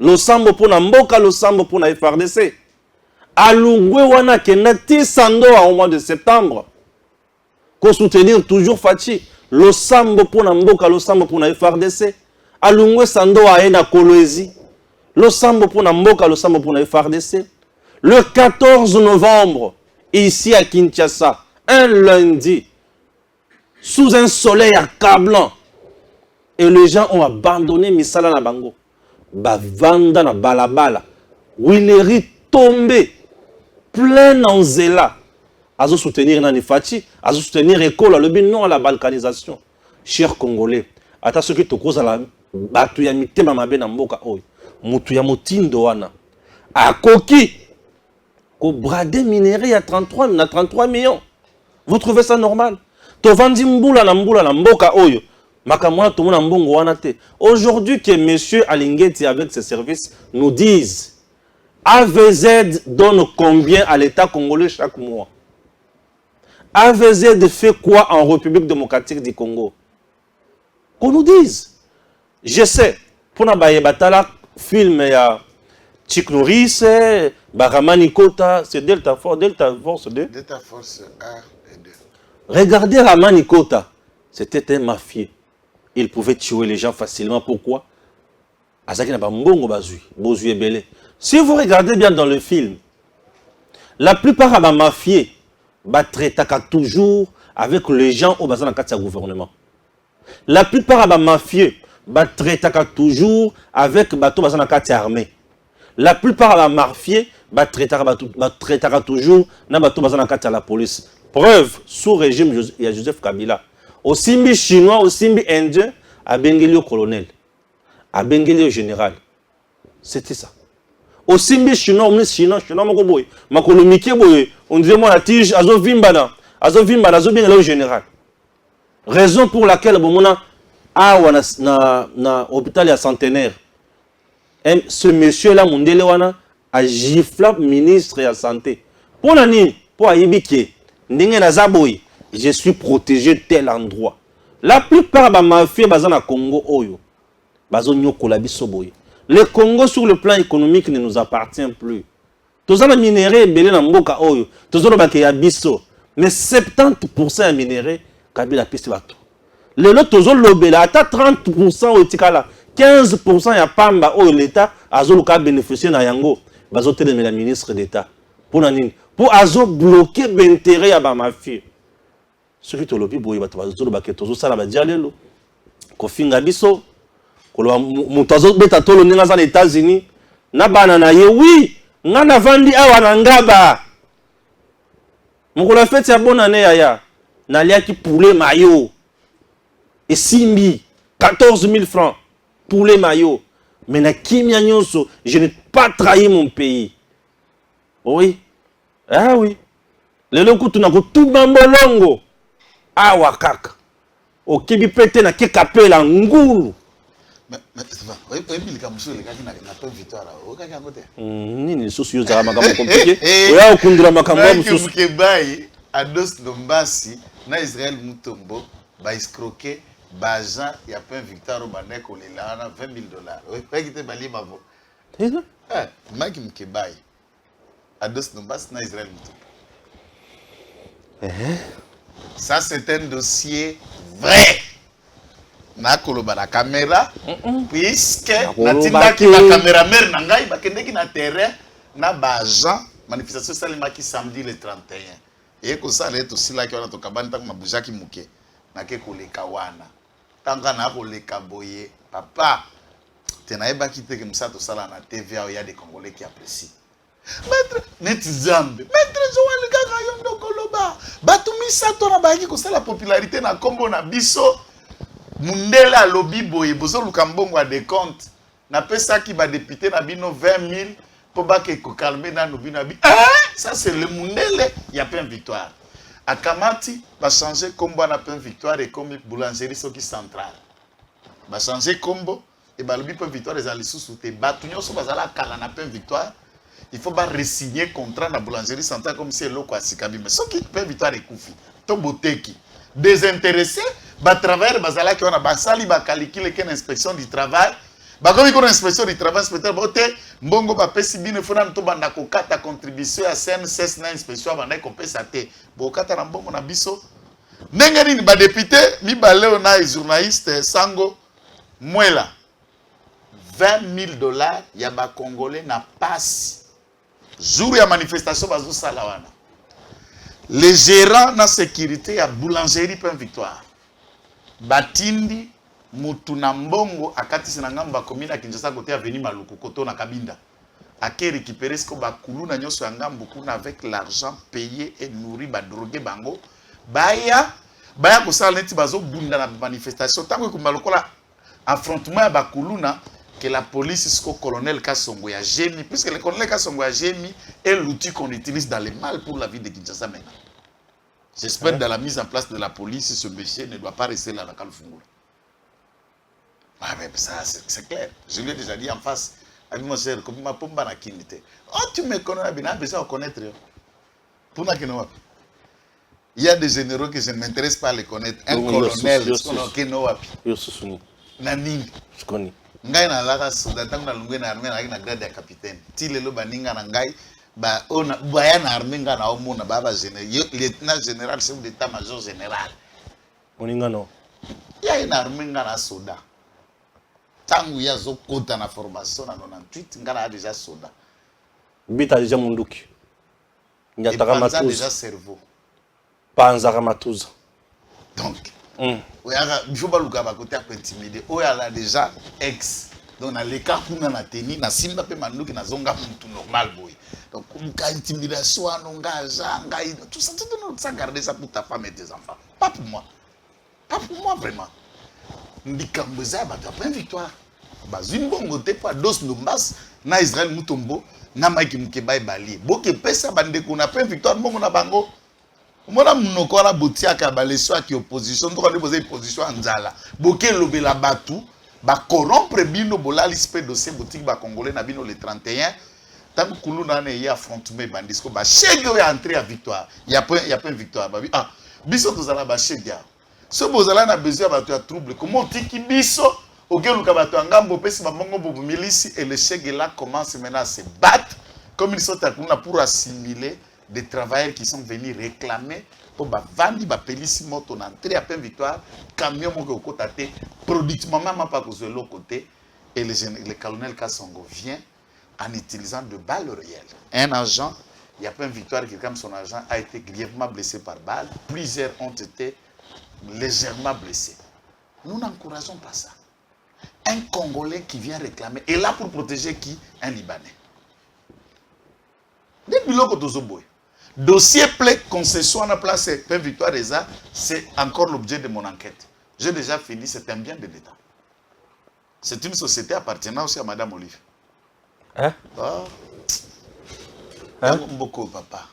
Lo sambo pona mboka, lo sambo pona FRDC. Alungwe wana kenati sando au mois de septembre. Qu'on soutenir toujours Fachi. Lo sambo pona mboka, lo sambo pona FRDC. Alungwe sando a ena Kolwezi. Lo sambo pona mboka, lo sambo pona FRDC. Le 14 novembre, ici à Kinshasa, un lundi, sous un soleil accablant, et les gens ont abandonné Misala na Bango. Bavanda na balabala. Willery tombé. Plein en zéla. À soutenir Nani Fachi, à soutenir l'école, le but non à la balkanisation. Chers Congolais, à ce que tu causes à la batuya mitema mabe na mboka oy. Mutuya motindo wana. A koki. Ko bradé minéré à 33 millions. Vous trouvez ça normal? To vandi mbula na mboka oyo. Makamwa to mona mbongo wana te. Aujourd'hui que monsieur Alingeti avec ses services nous disent AVZ donne combien à l'État congolais chaque mois? AVZ fait quoi en République démocratique du Congo? Qu'on nous dise. Je sais, pour na batala film ya Chick Norris, Baramani Kota, c'est Delta Force 2. Delta Force 1 et 2. Regardez Ramani Kota, c'était un mafieux. Il pouvait tuer les gens facilement. Pourquoi? Si vous regardez bien dans le film, la plupart des mafieux traitent toujours avec les gens au bazar dans le gouvernement. La plupart des mafieux traitent toujours avec les bazar dans l'armée. La plupart des mafieux traitent toujours avec les bazar dans la police. Preuve, sous régime il y a Joseph Kabila. Au Simbi chinois, au Simbi indien, à Bengelio colonel, à Bengelio général. C'était ça. Au Simbi chinois, on disait moi la tige, azo vimbana, azo bien général. Raison pour laquelle na hôpital ya centenaire, ce monsieur là Mundele wana a giflé ministre de la santé. Pour nani, pour ayibike, ndenge na zaboy, je suis protégé tel endroit. La plupart des mafieux bazana Congo oyo, bazo nyokola biso boy. Le Congo sur le plan économique ne nous appartient plus. Tous les minéraux belé na mboka oyo, tous les bake ya biso, mais 70% ya minéraux kabila piste bato. Le lot tous lobela ata 30% au tikala, 15% ya pamba oyo l'état azo ka bénéficier na yango, bazo telemela la ministre d'état. Pour nani? Pour azo bloquer l'intérêt ya ba mafia. Ce qui te lobi boye bato bazo bake tozo sala ba dialelo. Ko finga biso kolo mutazo beta tolo ninga za États-Unis na bana na ye oui ngana vandi awa na ngaba mukula fete ya bonne année ya na liaki poulet mayo et simbi 14 000 francs poulet mayo mais na kimia nyonso je n'ai pas trahi mon pays. Oui, ah oui, le lokutu na ko tubambolongo awa kaka okibi pete na kekapela ngulu. Mais oui, il y a pas victoire. Nini socio za makambo compliqué. Oya okundura makambo mususu. Mkebai Ados Dombasi na Israël Mutombo ba escroquer bajan ya pas victoire baneko lelana $20,000. Oui, pas qui te bali mavo. Mike Mkebai Ados Dombasi na Israël Mutombo. Ça c'est un dossier vrai. Na koloba la caméra puisque natinda ki la caméra mère na ngai bakendeki na terrain na bajan manifestation salimaki samedi le 31 et ko ça le to sila ki wana to kabani tangu mabujaki muke na ke koleka wana tanga na koleka boye papa tena ebaki te ke musato sala na TVA ya des Congolais qui apprécient maître netizambe maître Joël Gaga yondo koloba batumisa to na baki ko sala popularité na kombo na biso. Mundela lobby boye bozo lukambongo a des comptes na pesa ki ba député na bino 20 000 pour ba ke ko calmer na lobby na bi ça c'est le Mundele y a plein victoire a Kamati ba changer combo na plein victoire et comme boulangerie soki centrale ba changer combo et ba lobby plein victoire les ali sous te batunyo so bazala kala na plein victoire il faut ba resigner contrat na boulangerie centrale comme si eloko asikabi mais soki plein victoire et kufi to boteki désintéressé ba travailler bazala ki wana basali ba calculer que l'inspection du travail ba comme ko inspection du travail inspecteur bote mbongo ba pesi bine fona to banda ko kata contribution ya CNSS na inspection banda ko pesa te bo kata na mbongo na biso ndenge nini ba député mi ba leo na journaliste Sango Mwela $20,000 ya ba congolais na passe jour ya manifestation bazo sala wana. Les gérants na sécurité ya boulangerie Pain Victoire batindi mutu na mbongo akatisi na ngamba komina Kinshasa côté avenue Maluku koto na Kabinda ake récupérer ce ko bakulu na nyoso ya ngambu kuna avec l'argent payé et nourri ba drogué bango baya ko sala neti bazo bunda na manifestation tango ko malokola affrontement ya bakulu na que la police jusqu'au colonel Kassongo ya Gémi puisque le colonel Kassongo ya Gémi est l'outil qu'on utilise dans le mal pour la vie de Kinshasa maintenant. J'espère dans la mise en place de la police, ce monsieur ne doit pas rester là dans Kalfungula. Ah mais ça c'est clair. Je lui ai déjà dit en face. Avec mon cher, comme ma pomba na kinité. Oh tu me connais bien, besoin de connaître. Pour na kino. Il y a des généraux que je ne m'intéresse pas à les connaître. Un colonel, Yo Susuni. Nanini. Je connais. ngai na laka soda tangu na lungwe na armée na grade ya capitaine ti lelo baninga na ngai ba ona baya na armée nga na omona baba lieutenant général chef d'état major général Moninga non. ya na armée nga na soda tangu ya zo kota na formation na 98 nga na déjà soda Bita déjà munduki. Nyataka Panza matuza. déjà cerveau Panza matuza. donc oyaka il faut baluka ba côté intimider oyala déjà ex donc na leka kuna na teni na simba pe manduki na zonga mutu normal boy donc ka intimidation anonga janga tout ça ça garder ça pour ta femme et tes enfants pas pour moi vraiment ndikambo za ba ta plein victoire bazine bongo te pa dos ndombas na Israël mutombo na Mike Mukeba bali boke pesa bande kuna plein victoire bongo na bango mona munoko la botiaka baleso aki opposition to kana poser position anzala boke lobela batu ba corrompre bino bolali spe dossier boutique ba congolais na bino le 31 tant kulu na ne ya affrontement bandisco ba chege ya entrer à victoire ya pas victoire ba biso tozala ba chege so bozala na besoin ba to trouble comment tiki biso okeluka ba to ngambo pesi ba mongo bobu milisi et le chege là commence maintenant à se battre comme ils sont à pour assimiler des travailleurs qui sont venus réclamer pour vendre ba pelisi moto na entrer à peine victoire camion moko kotate productivement même pas que l'autre côté et le colonel Kassongo vient en utilisant de balles réelles. Un agent, il y a pas une victoire qui comme son agent a été grièvement blessé par balle, plusieurs ont été légèrement blessés. Nous n'encourageons pas ça. Un Congolais qui vient réclamer est là pour protéger qui? Un Libanais. Depuis lors que dossier plaide concession à la place de victoire des arts, c'est encore l'objet de mon enquête. J'ai déjà fini, c'est un bien de l'État. C'est une société appartenant aussi à Madame Olive. Hein? Ah. Hein? Mboko papa.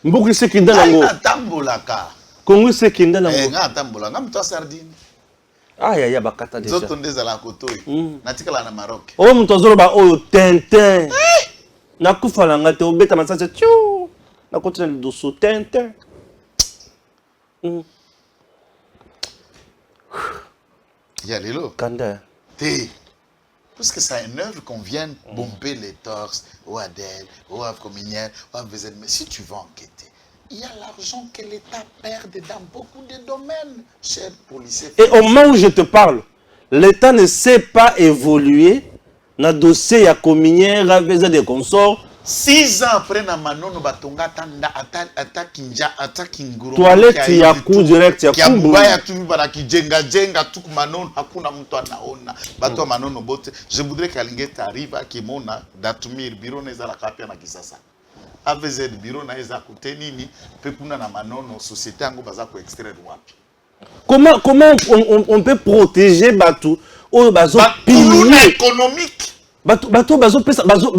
Mboko c'est qui dans la tambolaka. Congo c'est qui dans la nga tambolaka, mto sardine. Ah ya bakata déjà. Zoto ndeza la kotoi. Natikala na Maroc. Oh mto zolo ba oyo Tintin. Na kufala ngate obeta masaje tchou. Na continue le dosso Tintin. Ya lelo. Kanda. Té. Parce que c'est une œuvre qu'on vient bomber les torses, ou Adèle, ou Afrominière, ou Afvezed. Mais si tu veux enquêter, il y a l'argent que l'État perd dans beaucoup de domaines, chers policiers. Et au moment où je te parle, l'État ne sait pas évoluer dans le dossier à Cominière, Afvezed des consorts. 6 ans après, na manono batonga tanda attaque nguru. Toilette ya coup direct ya kumbu. Ya tu bara kijenga jenga tuku manono hakuna mtu anaona. Bato manono bote. Je voudrais qu'Alingeta arrive à Kimona datumir biro neza la kapia na kisasa. AVZ biro na eza kuteni ni pekuna na manono société yango baza ko extraire wapi. Comment on peut protéger bato o bazo pilier économique. Bato bazo pesa bazo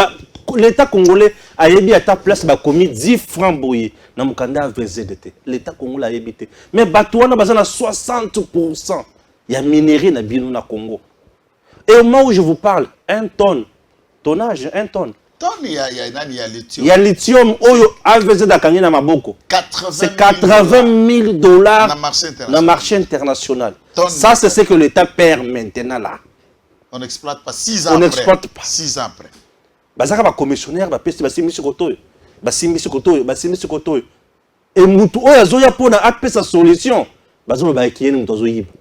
l'État congolais a ébi à ta place ba commis 10 francs boyé na mukanda VZT. L'État congolais a ébité. Mais bato wana baza na 60%. Il y a minerai na bino na Congo. Et au moment où je vous parle, 1 tonne, tonnage 1 tonne. Il y a lithium. Il y a lithium oyo AVZ akangi na maboko. C'est 80 000 dollars dans le marché international. Ça c'est ce que l'État perd maintenant là. On n'exploite pas 6 ans on après. On n'exploite pas. 6 ans après. Bazaka ba commissionnaire ba pesi ba simisi kotoyo. Ba simisi kotoyo. Et mutu oyo azoya pona apesa solution. Bazo ba ekiyeni mutu azoyiba.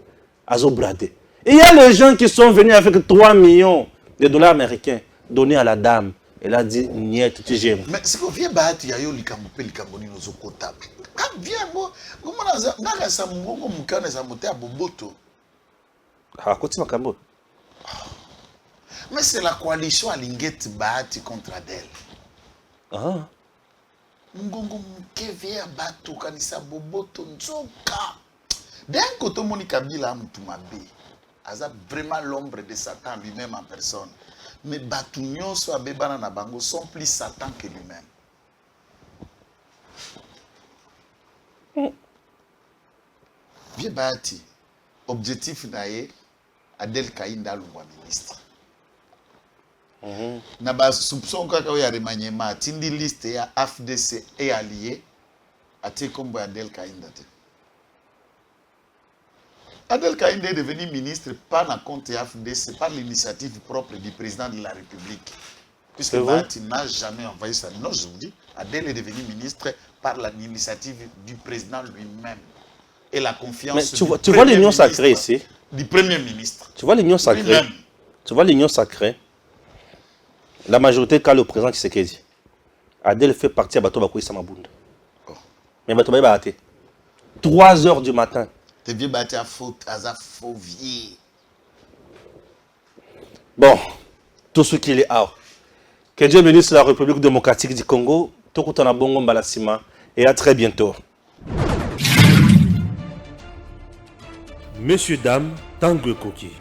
Azo brader. Et il y a les gens qui sont venus avec 3 millions de dollars américains donnés à la dame. Elle a dit niet tu j'aime. Mais c'est que viens bahati ya yo likambo pe likambo nino zokota. Ah viens mo ngomona ngaka sa mungo mukana sa moté aboboto. Ah koti makambo. Mais c'est la coalition Alingeti Bahati contre Adèle. Ah. Ngongo mukevia bato kanisa boboto nzoka. D'un côté Monica Bila Moutumabe. Aza vraiment l'ombre de Satan lui-même en personne. Mais bato nyonso abebana na bango sont plus Satan que lui-même. Bien Bahati. Objectif nae Adèle Kainda Lungwa ministre. Na ba soupçon kaka ya remaniement tindi liste ya AFDC et allié ati kombo ya Adèle Kainda te. Adel Kaïnde est devenu ministre par la compte AFD, c'est par l'initiative propre du président de la République. Puisque Bahati n'a jamais envoyé ça. Non, je vous dis, Adel est devenu ministre par l'initiative du président lui-même. Et la confiance. Mais tu vois l'union sacrée ici. Du premier ministre. Tu vois l'union sacrée. Tu vois l'union sacrée. La majorité, quand le président Tshisekedi, Adel fait partie à Bato Bakoui Samabunda. Mais Bato Bakoui Bahati. 3 h du matin. Tu viens Bahati à Fauvier. Bon, tout ce qui est out. Que Dieu bénisse la République démocratique du Congo. Tokutana Bongo Mbalasima. Et à très bientôt. Messieurs, dames, Tanguy Koki.